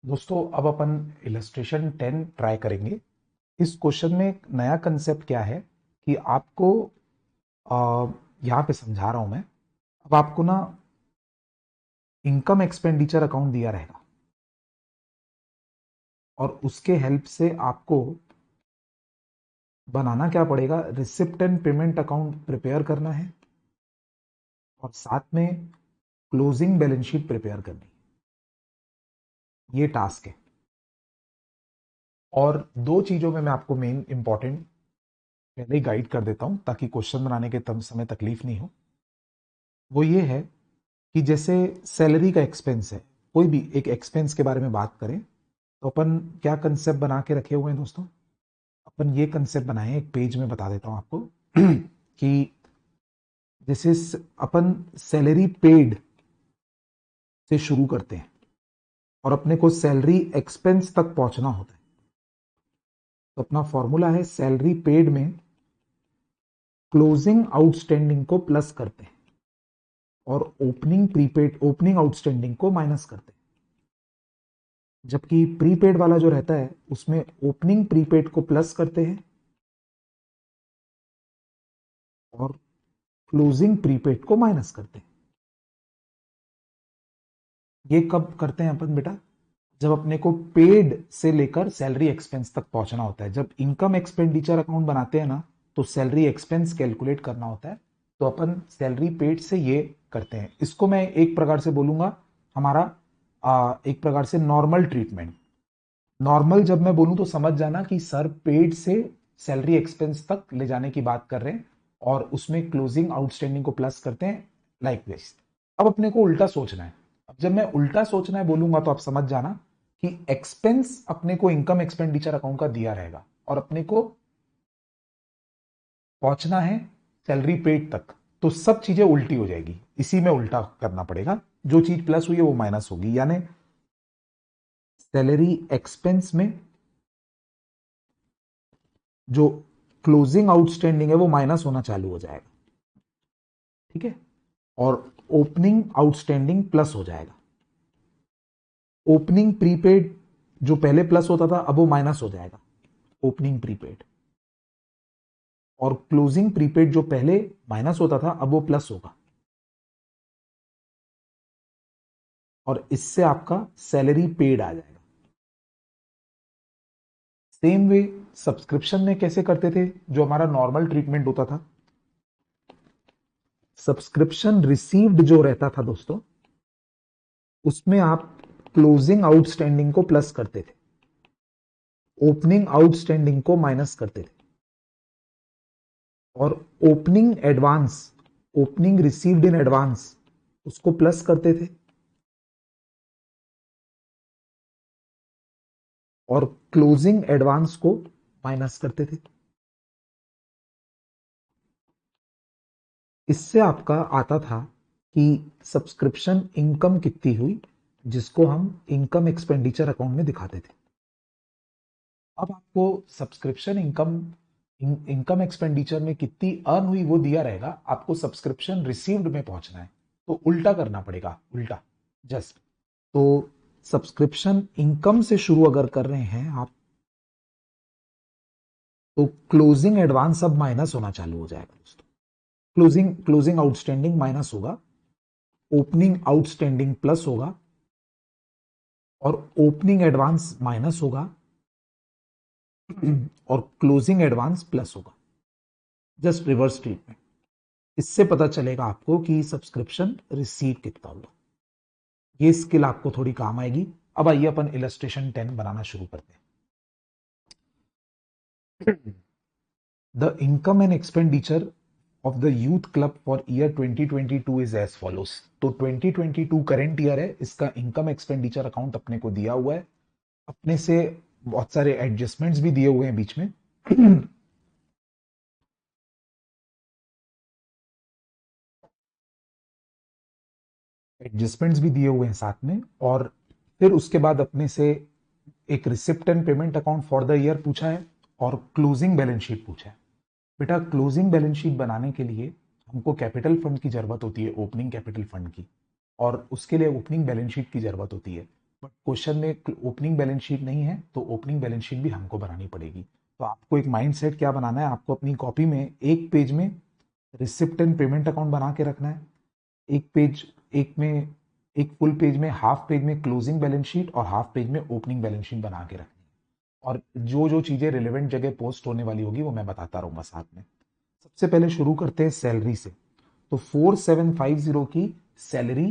दोस्तों। अब अपन इलस्ट्रेशन 10 ट्राई करेंगे। इस क्वेश्चन में एक नया कंसेप्ट क्या है कि आपको यहाँ पे समझा रहा हूं मैं। अब आपको ना इनकम एक्सपेंडिचर अकाउंट दिया रहेगा, और उसके हेल्प से आपको बनाना क्या पड़ेगा, receipt and payment account prepare करना है, और साथ में क्लोजिंग बैलेंस शीट प्रिपेयर करनी है। ये टास्क है। और दो चीजों में मैं आपको मेन इंपॉर्टेंट पहले ही गाइड कर देता हूं ताकि क्वेश्चन बनाने के समय तकलीफ नहीं हो। वो ये है कि जैसे सैलरी का एक्सपेंस है, कोई भी एक एक्सपेंस के बारे में बात करें तो अपन क्या कंसेप्ट बना के रखे हुए हैं दोस्तों, अपन ये कंसेप्ट बनाए, एक पेज में बता देता हूं आपको कि जैसे अपन सैलरी पेड से शुरू करते हैं और अपने को सैलरी एक्सपेंस तक पहुंचना होता है। तो अपना फॉर्मूला है सैलरी पेड में क्लोजिंग आउटस्टैंडिंग को प्लस करते हैं और ओपनिंग प्रीपेड ओपनिंग आउटस्टैंडिंग को माइनस करते हैं। जबकि प्रीपेड वाला जो रहता है उसमें ओपनिंग प्रीपेड को प्लस करते हैं और क्लोजिंग प्रीपेड को माइनस करते हैं। ये कब करते हैं अपन बेटा? जब अपने को पेड से लेकर सैलरी एक्सपेंस तक पहुंचना होता है। जब इनकम एक्सपेंडिचर अकाउंट बनाते हैं ना, तो सैलरी एक्सपेंस कैलकुलेट करना होता है, तो अपन सैलरी पेड से ये करते हैं। इसको मैं एक प्रकार से बोलूंगा हमारा एक प्रकार से नॉर्मल ट्रीटमेंट। नॉर्मल जब मैं बोलूं तो समझ जाना कि सर पेड से सैलरी एक्सपेंस तक ले जाने की बात कर रहे हैं और उसमें क्लोजिंग आउटस्टैंडिंग को प्लस करते हैं, लाइक दिस। अब अपने को उल्टा सोचना है। अब जब मैं उल्टा सोचना है बोलूंगा तो आप समझ जाना कि एक्सपेंस अपने को इनकम एक्सपेंडिचर अकाउंट का दिया रहेगा और अपने को पहुंचना है सैलरी पेड तक, तो सब चीजें उल्टी हो जाएगी। इसी में उल्टा करना पड़ेगा। जो चीज प्लस हुई है वो माइनस होगी, यानी सैलरी एक्सपेंस में जो क्लोजिंग आउटस्टैंडिंग है वो माइनस होना चालू हो जाएगा, ठीक है, और ओपनिंग आउटस्टैंडिंग प्लस हो जाएगा। ओपनिंग प्रीपेड जो पहले प्लस होता था अब वो माइनस हो जाएगा, ओपनिंग प्रीपेड। और क्लोजिंग प्रीपेड जो पहले माइनस होता था अब वो प्लस होगा। और इससे आपका सैलरी पेड आ जाएगा। सेम वे सब्सक्रिप्शन में कैसे करते थे? जो हमारा नॉर्मल ट्रीटमेंट होता था, सब्सक्रिप्शन रिसीव्ड जो रहता था दोस्तों, उसमें आप क्लोजिंग आउटस्टैंडिंग को प्लस करते थे, ओपनिंग आउटस्टैंडिंग को माइनस करते थे, और opening advance, opening received in advance, उसको प्लस करते थे, और क्लोजिंग एडवांस को माइनस करते थे। इससे आपका आता था कि सब्सक्रिप्शन इनकम कितनी हुई, जिसको हम इनकम एक्सपेंडिचर अकाउंट में दिखाते थे। अब आपको सब्सक्रिप्शन इनकम इनकम एक्सपेंडिचर में कितनी अर्न हुई वो दिया रहेगा, आपको सब्सक्रिप्शन रिसीव्ड में पहुंचना है, तो उल्टा करना पड़ेगा, उल्टा जस्ट। तो सब्सक्रिप्शन इनकम से शुरू अगर कर रहे हैं आप, तो क्लोजिंग एडवांस अब माइनस होना चालू हो जाएगा दोस्तों। क्लोजिंग आउटस्टैंडिंग माइनस होगा, ओपनिंग आउटस्टैंडिंग प्लस होगा, और ओपनिंग एडवांस माइनस होगा, और क्लोजिंग एडवांस प्लस होगा। Just reverse treatment. इससे पता चलेगा आपको कि सब्सक्रिप्शन रिसीव कितना हुआ। ये स्किल आपको थोड़ी काम आएगी। अब आइए अपन इलस्ट्रेशन 10 बनाना शुरू करते हैं। The income and expenditure of the youth club for year 2022 is as follows. तो 2022 करेंट ईयर है, इसका इनकम एक्सपेंडिचर अकाउंट अपने को दिया हुआ है। अपने से बहुत सारे एडजस्टमेंट्स भी दिए हुए हैं बीच में। एडजस्टमेंट्स भी दिए हुए हैं साथ में। और फिर उसके बाद अपने से एक receipt and payment account for the year पूछा है, और क्लोजिंग बैलेंस शीट पूछा है। बेटा क्लोजिंग बैलेंस शीट बनाने के लिए हमको कैपिटल फंड की जरूरत होती है, ओपनिंग कैपिटल फंड की, और उसके लिए ओपनिंग बैलेंस शीट की जरूरत होती है। बट क्वेश्चन में ओपनिंग बैलेंस शीट नहीं है, तो ओपनिंग बैलेंस शीट भी हमको बनानी पड़ेगी। तो आपको एक माइंड सेट क्या बनाना है, आपको अपनी कॉपी में एक पेज में रिसिप्ट एंड पेमेंट अकाउंट बना के रखना है, एक पेज एक में एक फुल पेज में, हाफ पेज में क्लोजिंग बैलेंस शीट, और हाफ पेज में ओपनिंग बैलेंस शीट बना के रखनी है। और जो जो चीजें रिलेवेंट जगह पोस्ट होने वाली होगी वो मैं बताता रहूंगा साथ में। सबसे पहले शुरू करते हैं सैलरी से। तो 4750 की सैलरी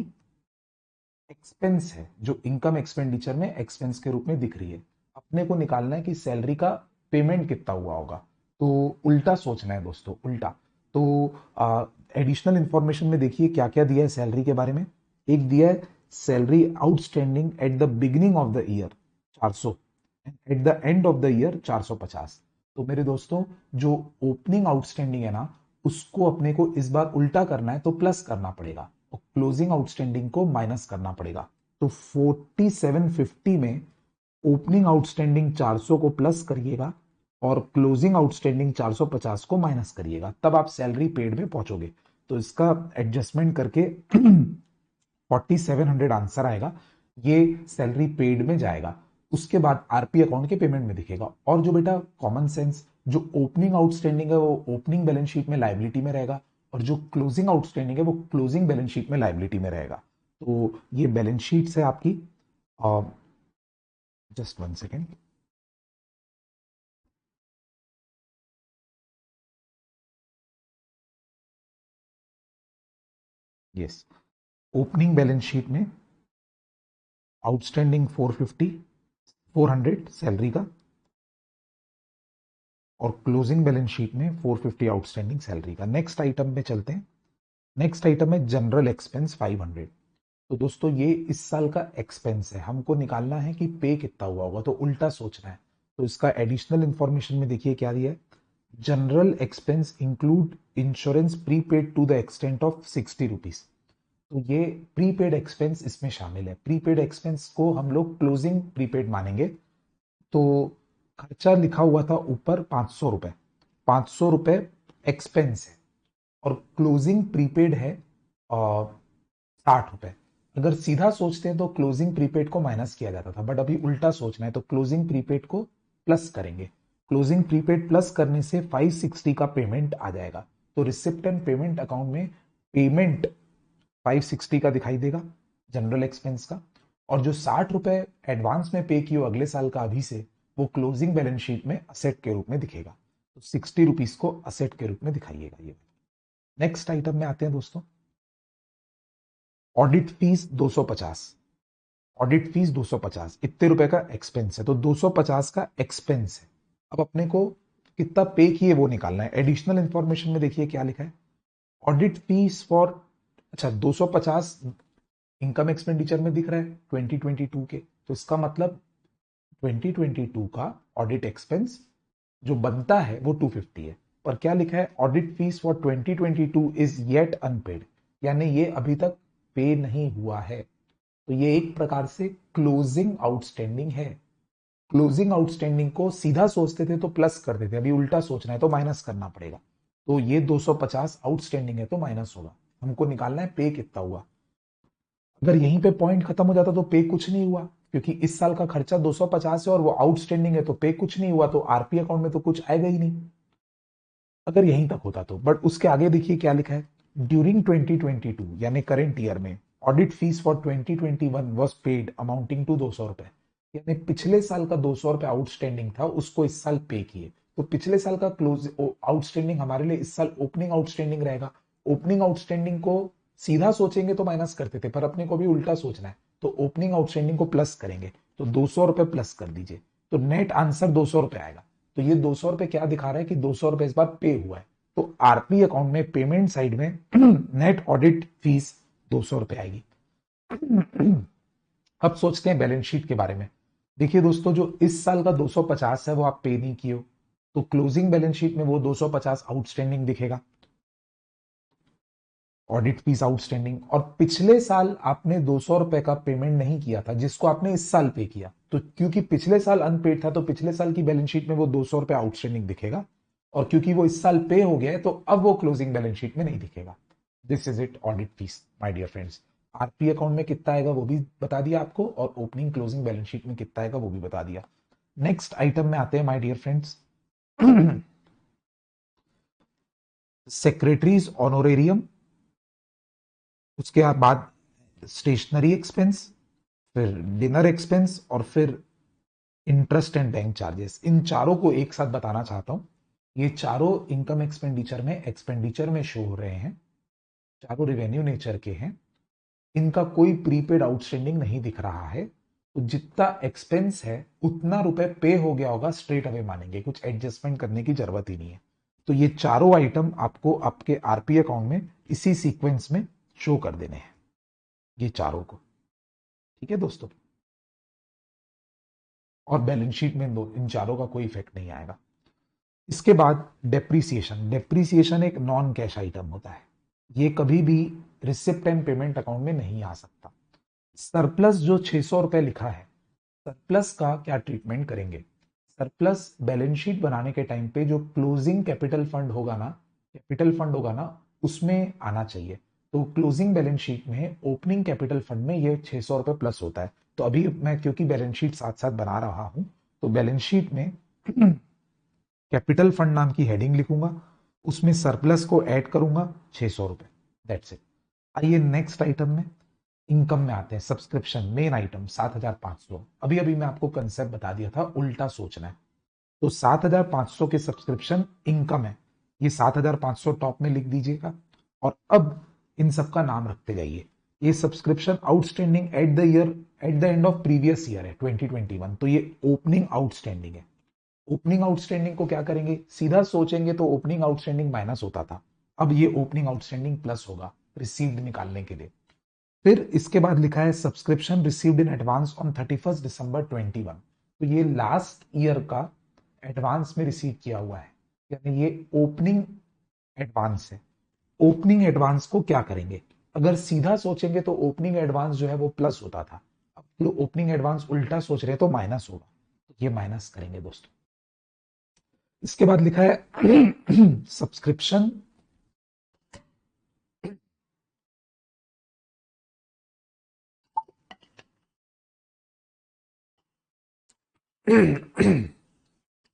एक्सपेंस है, जो इनकम एक्सपेंडिचर में एक्सपेंस के रूप में दिख रही है। अपने को निकालना है कि सैलरी का पेमेंट कितना हुआ होगा। तो उल्टा सोचना है दोस्तों, उल्टा। तो एडिशनल इंफॉर्मेशन में देखिए क्या क्या दिया है सैलरी के बारे में। एक दिया है salary outstanding at the beginning of the year 400, eight the end of the year 450। तो मेरे दोस्तों जो ओपनिंग आउटस्टैंडिंग है ना, उसको अपने को इस बार उल्टा करना है, तो प्लस करना पड़ेगा, और क्लोजिंग आउटस्टैंडिंग को माइनस करना पड़ेगा। तो 4750 में ओपनिंग आउटस्टैंडिंग 400 को प्लस करिएगा, और क्लोजिंग आउटस्टैंडिंग 450 को माइनस करिएगा, तब आप सैलरी पेड में पहुंचोगे। तो इसका एडजस्टमेंट करके 4700 आंसर आएगा, ये सैलरी पेड में जाएगा। उसके बाद आरपी अकाउंट के पेमेंट में दिखेगा। और जो बेटा कॉमन सेंस, जो ओपनिंग आउटस्टैंडिंग है वो ओपनिंग बैलेंस शीट में लायबिलिटी में रहेगा, और जो क्लोजिंग आउटस्टैंडिंग है वो क्लोजिंग बैलेंस शीट में लायबिलिटी में रहेगा। तो ये बैलेंस शीट है आपकी। Just one second. Yes, opening balance sheet में आउटस्टैंडिंग 400 सैलरी का, और क्लोजिंग बैलेंस शीट में 450 आउटस्टैंडिंग सैलरी का। नेक्स्ट आइटम पे चलते हैं। नेक्स्ट आइटम है जनरल एक्सपेंस 500। तो दोस्तों ये इस साल का एक्सपेंस है, हमको निकालना है कि पे कितना हुआ होगा, तो उल्टा सोचना है। तो इसका एडिशनल इंफॉर्मेशन में देखिए क्या दिया है। General expense include insurance prepaid to the extent of 60 rupees. तो ये प्रीपेड एक्सपेंस इसमें शामिल है। प्रीपेड एक्सपेंस को हम लोग क्लोजिंग प्रीपेड मानेंगे। तो खर्चा लिखा हुआ था ऊपर 500 रुपए, 500 रुपए एक्सपेंस है, और क्लोजिंग प्रीपेड है 60 रुपए। अगर सीधा सोचते हैं तो क्लोजिंग प्रीपेड को माइनस किया जाता था, बट अभी उल्टा सोचना है तो क्लोजिंग प्रीपेड को प्लस करेंगे। क्लोजिंग प्रीपेड प्लस करने से 560 का पेमेंट आ जाएगा। तो रिसिप्ट एंड पेमेंट अकाउंट में पेमेंट 560 का दिखाई देगा जनरल एक्सपेंस का, और जो 60 रुपए एडवांस में पे किए अगले साल का अभी से, वो क्लोजिंग बैलेंस शीट में असेट के रूप में दिखेगा। तो 60 रुपीज को असेट के रूप में दिखाइएगा ये। नेक्स्ट आइटम में आते हैं दोस्तों, ऑडिट फीस 250। ऑडिट फीस 250 इतने रुपए का एक्सपेंस है, तो 250 का एक्सपेंस है। अब अपने को कितना पे किए वो निकालना है। एडिशनल इंफॉर्मेशन में देखिए क्या लिखा है। ऑडिट फीस फॉर, अच्छा 250 इनकम एक्सपेंडिचर में दिख रहा है 2022 के, तो इसका मतलब 2022 का ऑडिट एक्सपेंस जो बनता है वो 250 है। पर क्या लिखा है, audit fees for 2022 is yet unpaid, यानी ये अभी तक पे नहीं हुआ है। तो ये एक प्रकार से क्लोजिंग आउटस्टैंडिंग है। क्लोजिंग आउटस्टैंडिंग को सीधा सोचते थे तो प्लस कर देते, अभी उल्टा सोचना है तो माइनस करना पड़ेगा। तो ये 250 आउटस्टैंडिंग है तो माइनस होगा। हमको निकालना है पे कितना हुआ। अगर यहीं पे पॉइंट खत्म हो जाता तो पे कुछ नहीं हुआ, क्योंकि इस साल का खर्चा 250 है और वो आउटस्टैंडिंग है, तो पे कुछ नहीं हुआ, तो आरपी अकाउंट में तो कुछ आएगा ही नहीं अगर यहीं तक होता तो। बट उसके आगे देखिए क्या लिखा है, ड्यूरिंग 2022 यानी करेंट ईयर में audit fees for 2021 was paid amounting to 200 रुपए। यानी पिछले साल का 200 रुपए आउटस्टैंडिंग था, उसको इस साल पे किए। तो पिछले साल का क्लोज आउटस्टैंडिंग हमारे लिए इस साल ओपनिंग आउटस्टैंडिंग रहेगा। ओपनिंग आउटस्टैंडिंग को सीधा सोचेंगे तो माइनस करते थे, पर अपने को भी उल्टा सोचना है तो ओपनिंग आउटस्टैंडिंग को प्लस करेंगे। तो 200 रुपए प्लस कर दीजिए, तो नेट आंसर 200 रुपए आएगा। तो ये 200 रुपए क्या दिखा रहा है कि 200 रुपए इस बार पे हुआ है। तो आरपी अकाउंट में पेमेंट साइड में नेट ऑडिट फीस 200 रुपए आएगी। अब सोचते हैं बैलेंस शीट के बारे में। देखिए दोस्तों, जो इस साल का 250 है वो आप पे नहीं किए हो, तो क्लोजिंग बैलेंस शीट में वो 250 आउटस्टैंडिंग दिखेगा, ऑडिट फीस आउटस्टैंडिंग। और पिछले साल आपने 200 रुपए का पेमेंट नहीं किया था जिसको आपने इस साल पे किया, तो क्योंकि पिछले साल अनपेड था तो पिछले साल की बैलेंस शीट में वो 200 रुपए आउटस्टैंडिंग दिखेगा, और क्योंकि वो इस साल पे हो गया है तो अब वो क्लोजिंग बैलेंस शीट में नहीं दिखेगा। This is it audit fees my dear friends. RP account में कितना आएगा वो भी बता दिया आपको, और ओपनिंग क्लोजिंग बैलेंस शीट में कितना आएगा वो भी बता दिया। नेक्स्ट आइटम में आते हैं my dear friends, secretaries honorarium, उसके बाद स्टेशनरी एक्सपेंस, फिर डिनर एक्सपेंस, और फिर इंटरेस्ट एंड बैंक चार्जेस। इन चारों को एक साथ बताना चाहता हूं। ये चारों इनकम एक्सपेंडिचर में शो हो रहे हैं, चारों रेवेन्यू नेचर के हैं। इनका कोई प्रीपेड आउटस्टैंडिंग नहीं दिख रहा है, तो जितना एक्सपेंस है उतना रुपए पे हो गया होगा स्ट्रेट अवे मानेंगे, कुछ एडजस्टमेंट करने की जरूरत ही नहीं है। तो ये चारों आइटम आपको आपके आरपी अकाउंट में इसी सीक्वेंस में शो कर देने हैं, ये चारों को। ठीक है दोस्तों, और बैलेंस शीट में इन चारों का कोई इफेक्ट नहीं आएगा। इसके बाद डेप्रीसिएशन। डेप्रीसिएशन एक नॉन कैश आइटम होता है, ये कभी भी रिसिप्ट एंड पेमेंट अकाउंट में नहीं आ सकता। सरप्लस जो 600 रुपए लिखा है, सरप्लस का क्या ट्रीटमेंट करेंगे। सरप्लस बैलेंस शीट बनाने के टाइम पे जो क्लोजिंग कैपिटल फंड होगा ना, उसमें आना चाहिए। तो क्लोजिंग बैलेंस शीट में ओपनिंग कैपिटल फंड में ये 600 रुपए प्लस होता है। तो अभी मैं क्योंकि बैलेंस शीट साथ साथ बना रहा हूं, तो बैलेंस शीट में कैपिटल फंड नाम की हेडिंग लिखूंगा, उसमें सरप्लस को ऐड करूंगा 600 रुपए, दैट्स इट। आइए नेक्स्ट आइटम में, इनकम में आते हैं। Subscription main item 7,500। अभी अभी मैं आपको कंसेप्ट बता दिया था, उल्टा सोचना है। तो 7,500 के सब्सक्रिप्शन इनकम है, ये 7,500 टॉप में लिख दीजिएगा। और अब इन सबका नाम रखते जाइए। ये subscription outstanding at the year, eight the end of previous year है 2021, तो ये ओपनिंग आउटस्टैंडिंग है। ओपनिंग आउटस्टैंडिंग को क्या करेंगे, सीधा सोचेंगे तो ओपनिंग आउटस्टैंडिंग माइनस होता था, अब ये ओपनिंग आउटस्टैंडिंग प्लस होगा रिसीव्ड निकालने के लिए। फिर इसके बाद लिखा है subscription received in advance on 31 दिसंबर 21, तो ये लास्ट ईयर का एडवांस में रिसीव किया हुआ है, यानी ये ओपनिंग एडवांस है। ओपनिंग एडवांस को क्या करेंगे, अगर सीधा सोचेंगे तो ओपनिंग एडवांस जो है वो प्लस होता था, अब ओपनिंग एडवांस उल्टा सोच रहे हैं तो माइनस होगा, तो ये माइनस करेंगे दोस्तों। इसके बाद लिखा है सब्सक्रिप्शन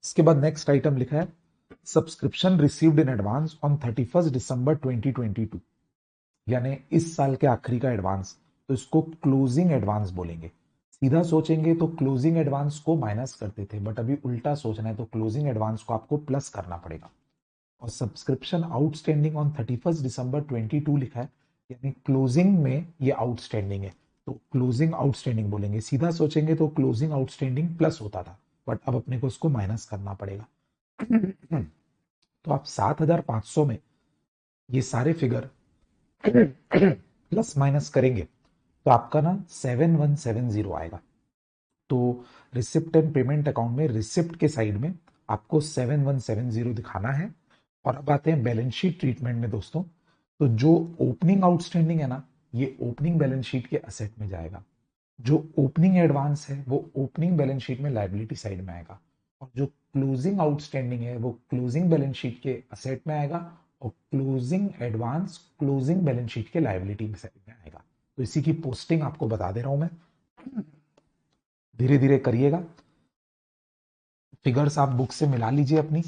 इसके बाद नेक्स्ट आइटम लिखा है subscription received in advance on 31 दिसंबर 2022, यानी इस साल के आखिरी का एडवांस, तो इसको क्लोजिंग एडवांस बोलेंगे। सीधा सोचेंगे तो क्लोजिंग एडवांस को माइनस करते थे, बट अभी उल्टा सोचना है तो क्लोजिंग एडवांस को आपको प्लस करना पड़ेगा। और सब्सक्रिप्शन आउटस्टैंडिंग ऑन 31 दिसंबर 22 लिखा है, यानी क्लोजिंग में ये आउटस्टैंडिंग है, तो क्लोजिंग आउटस्टैंडिंग बोलेंगे। सीधा सोचेंगे तो क्लोजिंग आउटस्टैंडिंग प्लस होता था, बट अब अपने को उसको माइनस करना पड़ेगा। तो आप 7,500 में ये सारे फिगर प्लस माइनस करेंगे तो आपका ना 7170 आएगा। तो रिसिप्ट एंड पेमेंट अकाउंट में रिसिप्ट के साइड में आपको 7170 दिखाना है। और अब आते हैं बैलेंस शीट ट्रीटमेंट में दोस्तों। तो जो ओपनिंग आउटस्टैंडिंग है ना, ये ओपनिंग बैलेंस शीट के असेट में जाएगा। जो ओपनिंग एडवांस है वो ओपनिंग बैलेंस शीट में लायबिलिटी साइड में आएगा। और जो क्लोजिंग आउटस्टैंडिंग है वो क्लोजिंग बैलेंस शीट के असेट में आएगा। और closing advance closing balance sheet के लायबिलिटी साइड में आएगा। तो इसी की पोस्टिंग आपको बता दे रहा हूं मैं, धीरे धीरे करिएगा। फिगर्स आप बुक से मिला लीजिए अपनी।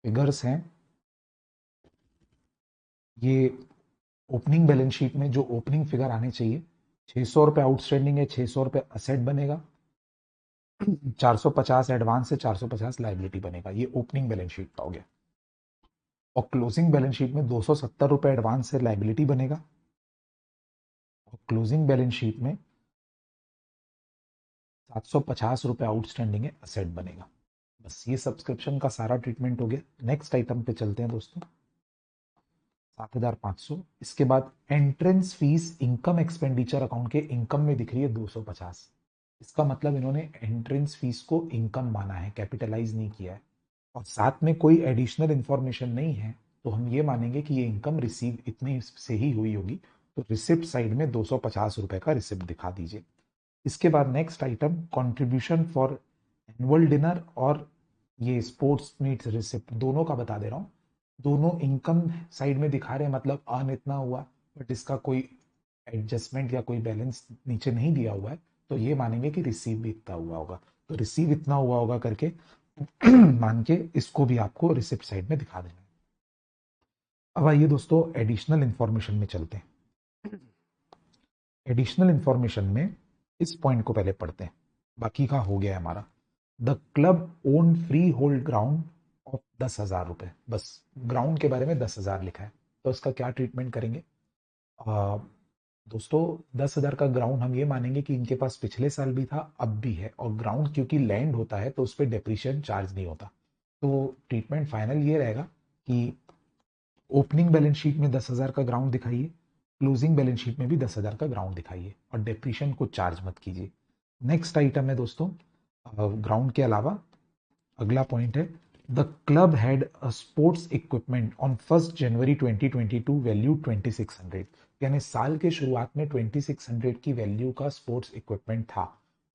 फिगर्स हैं ये ओपनिंग बैलेंस शीट में, जो ओपनिंग फिगर आने चाहिए 600 रुपए आउटस्टैंडिंग है, 600 रुपए असेट बनेगा, 450 एडवांस से 450 लाइबिलिटी बनेगा। ये ओपनिंग बैलेंस शीट का हो गया। और क्लोजिंग बैलेंस शीट में 270 रुपए एडवांस से लाइबिलिटी बनेगा, और क्लोजिंग बैलेंस शीट में 750 रुपए आउटस्टैंडिंग है, असेट बनेगा। बस ये सब्सक्रिप्शन का सारा ट्रीटमेंट हो गया। नेक्स्ट आइटम पे चलते हैं दोस्तों, 7,500। इसके बाद entrance fees income expenditure account के इनकम में दिख रही है 250। इसका मतलब इन्होंने एंट्रेंस फीस को इनकम माना है, कैपिटलाइज नहीं किया है। और साथ में कोई एडिशनल इंफॉर्मेशन नहीं है, तो हम ये मानेंगे कि ये इनकम रिसीव इतने से ही हुई होगी। तो रिसिप्ट साइड में 250 रुपए का रिसिप्ट दिखा दीजिए। इसके बाद next item contribution for annual dinner और ये स्पोर्ट्स मीट्स रिसिप्ट, दोनों का बता दे रहा हूँ। दोनों इनकम साइड में दिखा रहे हैं, मतलब अर्न इतना हुआ, बट इसका कोई एडजस्टमेंट या कोई बैलेंस नीचे नहीं दिया हुआ है, तो ये मानेंगे कि रिसीव भी इतना हुआ होगा। तो रिसीव इतना हुआ होगा करके मान के इसको भी आपको रिसिप्ट साइड में दिखा देना है। अब आइए दोस्तों एडिशनल इंफॉर्मेशन में चलते हैं। एडिशनल इंफॉर्मेशन में इस पॉइंट को पहले पढ़ते हैं, बाकी का हो गया है हमारा। The club own free hold ground of 10,000 रुपए, बस ग्राउंड के बारे में 10,000 लिखा है, तो इसका क्या ट्रीटमेंट करेंगे। दोस्तों 10,000 का ग्राउंड हम ये मानेंगे कि इनके पास पिछले साल भी था, अब भी है। और ग्राउंड क्योंकि लैंड होता है तो उस पर डेप्रिशिएशन चार्ज नहीं होता। तो ट्रीटमेंट फाइनल ये रहेगा कि ओपनिंग बैलेंस शीट में 10,000 का ग्राउंड दिखाइए, क्लोजिंग बैलेंस शीट में भी 10,000 का ग्राउंड दिखाइए, और डेप्रिशिएशन को चार्ज मत कीजिए। नेक्स्ट आइटम है दोस्तों ग्राउंड के अलावा अगला पॉइंट है, the club had a sports equipment on 1 January 2022 value 2600। यानी साल के शुरुआत में 2600 की वैल्यू का स्पोर्ट्स इक्विपमेंट था,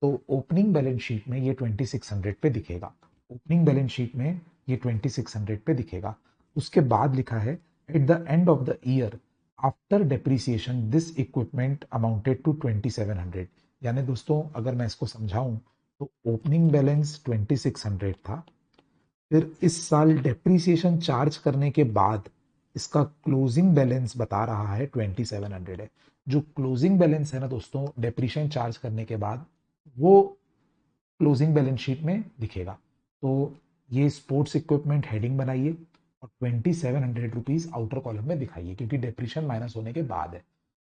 तो ओपनिंग बैलेंस शीट में ये 2600 पे दिखेगा। ओपनिंग बैलेंस शीट में ये 2600 पे दिखेगा। उसके बाद लिखा है at the end of the year after depreciation this equipment amounted to 2700। यानी दोस्तों अगर मैं इसको समझाऊं तो ओपनिंग बैलेंस 2600 था, फिर इस साल डेप्रीसिएशन चार्ज करने के बाद इसका क्लोजिंग बैलेंस बता रहा है 2700 है। जो क्लोजिंग बैलेंस है ना दोस्तों डेप्रीशिएशन चार्ज करने के बाद, वो क्लोजिंग बैलेंस शीट में दिखेगा। तो ये स्पोर्ट्स इक्विपमेंट हेडिंग बनाइए और 2700 रुपीज आउटर कॉलम में दिखाइए, क्योंकि डेप्रीशिएशन माइनस होने के बाद है।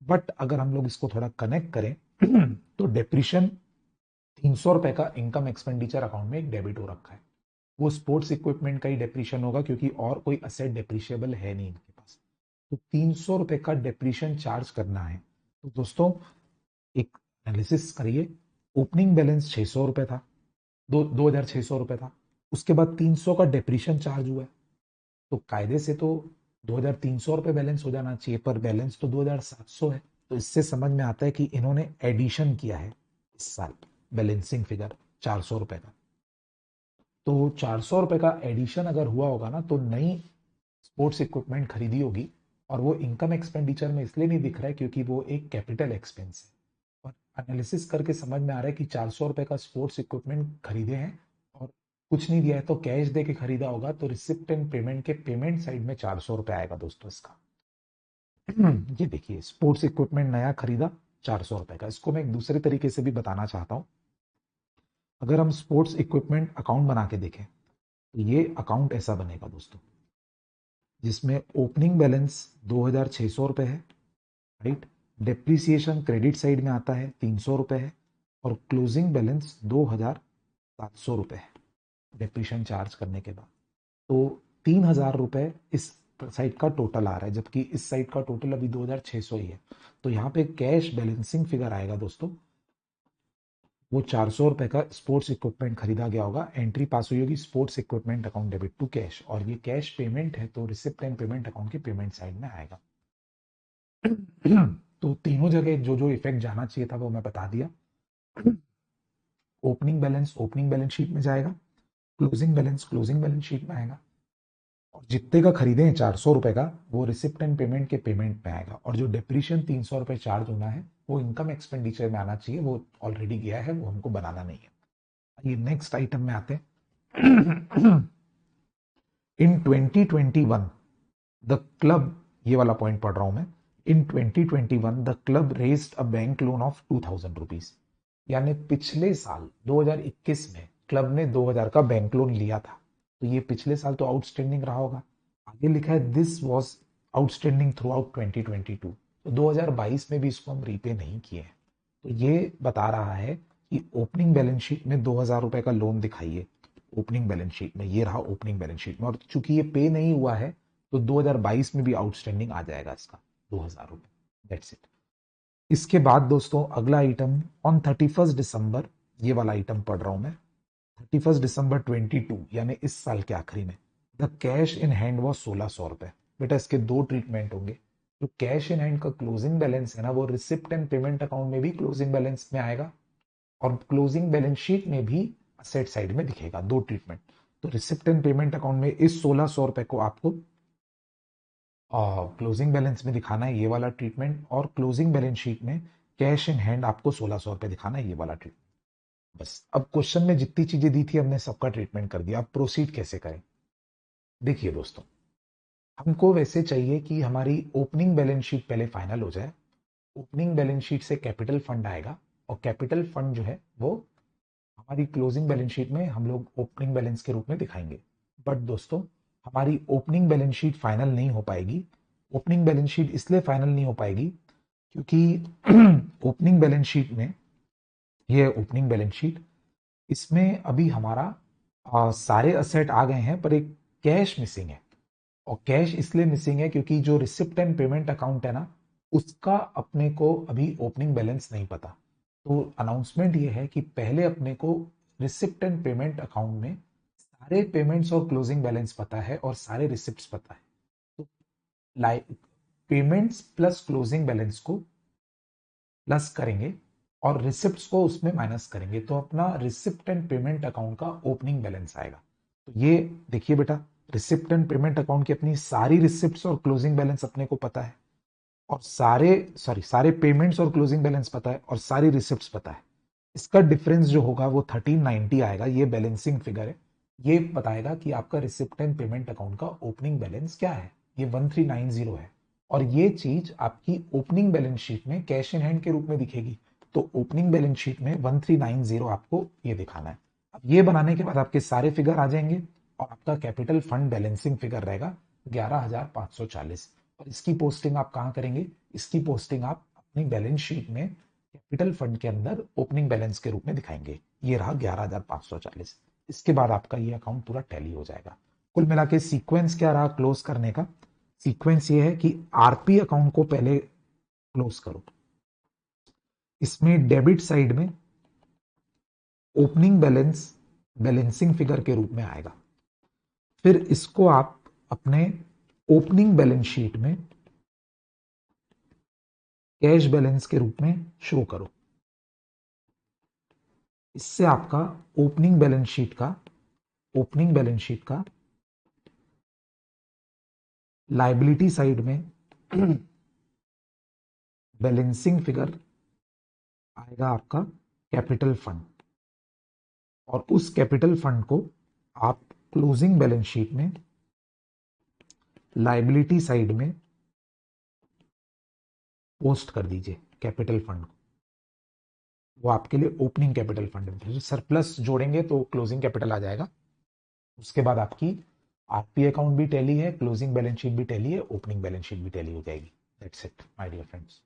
बट अगर हम लोग इसको थोड़ा कनेक्ट करें तो डेप्रीशिएशन 300 रुपए का इनकम एक्सपेंडिचर अकाउंट में एक डेबिट हो रखा है, वो स्पोर्ट्स इक्विपमेंट का ही डेप्रीशिएशन होगा, क्योंकि और कोई असेट डेप्रीशिएबल है नहीं इनके पास। तो 300 रुपए का डेप्रीशिएशन चार्ज करना है। तो दोस्तों एक एनालिसिस करिए, ओपनिंग बैलेंस 600 रुपए था, 2600 रुपए था, उसके बाद 300 का डेप्रीशिएशन चार्ज हुआ है, तो कायदे से तो 2300 रुपए बैलेंस हो जाना चाहिए, पर बैलेंस तो 2700 है। तो इससे समझ में आता है कि इन्होंने एडिशन किया है इस साल बैलेंसिंग फिगर 400 रुपए का। तो 400 रुपए का एडिशन अगर हुआ होगा ना, तो नई स्पोर्ट्स इक्विपमेंट खरीदी होगी, और वो इनकम एक्सपेंडिचर में इसलिए नहीं दिख रहा है क्योंकि वो एक कैपिटल एक्सपेंस है। और एनालिसिस करके समझ में आ रहा है कि 400 रुपए का स्पोर्ट्स इक्विपमेंट खरीदे हैं और कुछ नहीं दिया है, तो कैश दे के खरीदा होगा, तो रिसिप्ट एंड पेमेंट के पेमेंट साइड में 400 रुपए आएगा दोस्तों इसका। ये देखिए स्पोर्ट्स इक्विपमेंट नया खरीदा 400 रुपए का। इसको मैं एक दूसरे तरीके से भी बताना चाहता हूँ। अगर हम स्पोर्ट्स इक्विपमेंट अकाउंट बना के देखें तो ये अकाउंट ऐसा बनेगा दोस्तों, जिसमें ओपनिंग बैलेंस 2600 रुपए है, राइट। डेप्रीसिएशन क्रेडिट साइड में आता है 300 रुपए है, और क्लोजिंग बैलेंस 2700 रुपए है डेप्रीशिएशन चार्ज करने के बाद। तो 3000 रुपए इस साइड का टोटल आ रहा है, जबकि इस साइड का टोटल अभी 2600 ही है। तो यहाँ पे कैश बैलेंसिंग फिगर आएगा दोस्तों, वो 400 रुपए का स्पोर्ट्स इक्विपमेंट खरीदा गया होगा, एंट्री पास हुई होगी sports equipment account debit to cash, और ये कैश पेमेंट है तो रिसिप्ट एंड पेमेंट अकाउंट के पेमेंट साइड में आएगा। तो तीनों जगह जो जो इफेक्ट जाना चाहिए था वो मैं बता दिया। ओपनिंग बैलेंस शीट में जाएगा, क्लोजिंग बैलेंस शीट में आएगा, और जितने का खरीदे हैं 400 रुपए का वो रिसिप्ट एंड पेमेंट के पेमेंट में आएगा, और जो डेप्रीशिएशन 300 रुपए चार्ज होना है वो इनकम एक्सपेंडिचर में आना चाहिए, वो ऑलरेडी गया है, वो हमको बनाना नहीं है। ये नेक्स्ट आइटम में आते हैं। इन 2021 द क्लब, ये वाला पॉइंट पढ़ रहा हूं मैं, इन 2021 the club raised a bank loan of 2000 rupees. यानी पिछले साल 2021 में क्लब ने 2000 का बैंक लोन लिया था, तो ये पिछले साल तो आउटस्टैंडिंग रहा होगा। आगे लिखा है this was outstanding through out 2022, तो 2022 में भी इसको हम रीपे नहीं किए हैं। तो ये बता रहा है कि ओपनिंग बैलेंस शीट में 2000 रुपए का लोन दिखाइए, ओपनिंग बैलेंस शीट में ये रहा ओपनिंग बैलेंस शीट में, और चूंकि ये पे नहीं हुआ है तो 2022 में भी आउटस्टैंडिंग आ जाएगा इसका 2000 रुपए। That's it. इसके बाद दोस्तों अगला आइटम ऑन 31 दिसंबर, ये वाला आइटम पढ़ रहा हूं मैं, 31 दिसंबर 22 यानी इस साल के आखिरी में the cash in hand was 1600 रुपए। बेटा इसके दो ट्रीटमेंट होंगे। जो कैश इन हैंड का क्लोजिंग बैलेंस है ना, वो रिसिप्ट एंड पेमेंट अकाउंट में भी क्लोजिंग बैलेंस में आएगा, और क्लोजिंग बैलेंस शीट में भी असेट साइड में दिखेगा। दो ट्रीटमेंट। तो रिसिप्ट एंड पेमेंट अकाउंट में इस 1600 रुपए को आपको क्लोजिंग बैलेंस में दिखाना है, ये वाला ट्रीटमेंट, और क्लोजिंग बैलेंस शीट में कैश इन हैंड आपको 1600 रुपए दिखाना है, ये वाला ट्रीटमेंट। बस अब क्वेश्चन में जितनी चीजें दी थी हमने सबका ट्रीटमेंट कर दिया। अब प्रोसीड कैसे करें? देखिए दोस्तों, हमको वैसे चाहिए कि हमारी ओपनिंग बैलेंस शीट पहले फाइनल हो जाए। ओपनिंग बैलेंस शीट से कैपिटल फंड आएगा, और कैपिटल फंड जो है वो हमारी क्लोजिंग बैलेंस शीट में हम लोग ओपनिंग बैलेंस के रूप में दिखाएंगे। बट दोस्तों हमारी ओपनिंग बैलेंस शीट फाइनल नहीं हो पाएगी। ओपनिंग बैलेंस शीट इसलिए फाइनल नहीं हो पाएगी क्योंकि ओपनिंग बैलेंस शीट में, ये ओपनिंग बैलेंस शीट, इसमें अभी हमारा सारे असेट आ गए हैं पर एक कैश मिसिंग है। और कैश इसलिए मिसिंग है क्योंकि जो रिसिप्ट एंड पेमेंट अकाउंट है ना, उसका अपने को अभी ओपनिंग बैलेंस नहीं पता। तो अनाउंसमेंट ये है कि पहले अपने को रिसिप्ट एंड पेमेंट अकाउंट में सारे पेमेंट्स और क्लोजिंग बैलेंस पता है और सारे रिसिप्ट्स पता है। तो like payments plus closing balance को प्लस करेंगे और रिसिप्ट्स को उसमें माइनस करेंगे, तो अपना रिसिप्ट एंड पेमेंट अकाउंट का ओपनिंग बैलेंस आएगा। तो ये देखिए बेटा, रिसिप्ट एंड पेमेंट अकाउंट की अपनी सारी रिसिप्ट्स और क्लोजिंग बैलेंस अपने को पता है, और सारे पेमेंट्स और क्लोजिंग बैलेंस पता है, और सारी रिसिप्ट्स पता है। इसका डिफरेंस जो होगा वो 1390 आएगा। ये बैलेंसिंग फिगर है, ये बताएगा कि आपका रिसिप्ट एंड पेमेंट अकाउंट का ओपनिंग बैलेंस क्या है। ये 1390 है, और ये चीज आपकी ओपनिंग बैलेंस शीट में कैश इन हैंड के रूप में दिखेगी। तो ओपनिंग बैलेंस शीट में 1390 आपको ये दिखाना है। अब ये बनाने के बाद आपके सारे फिगर आ जाएंगे, और आपका कैपिटल फंड बैलेंसिंग फिगर रहेगा 11,540। और इसकी पोस्टिंग आप कहां करेंगे? इसकी पोस्टिंग आप अपनी बैलेंस शीट में कैपिटल फंड के अंदर ओपनिंग बैलेंस के रूप में दिखाएंगे। ये रहा 11,540। इसके बाद आपका ये अकाउंट पूरा टैली हो जाएगा। कुल मिला के सीक्वेंस क्या रहा क्लोज करने का? सीक्वेंस ये है कि आरपी अकाउंट को पहले क्लोज करो, इसमें डेबिट साइड में ओपनिंग बैलेंस बैलेंसिंग फिगर के रूप में आएगा। फिर इसको आप अपने ओपनिंग बैलेंस शीट में कैश बैलेंस के रूप में शो करो। इससे आपका ओपनिंग बैलेंस शीट का लायबिलिटी साइड में बैलेंसिंग फिगर आएगा आपका कैपिटल फंड, और उस कैपिटल फंड को आप क्लोजिंग बैलेंस शीट में लायबिलिटी साइड में पोस्ट कर दीजिए कैपिटल फंड को। वो आपके लिए ओपनिंग कैपिटल फंड है। सरप्लस जोड़ेंगे तो क्लोजिंग कैपिटल आ जाएगा। उसके बाद आपकी आरपी अकाउंट भी टैली है, क्लोजिंग बैलेंस शीट भी टैली है, ओपनिंग बैलेंस शीट भी टैली हो जाएगी। That's it my dear friends.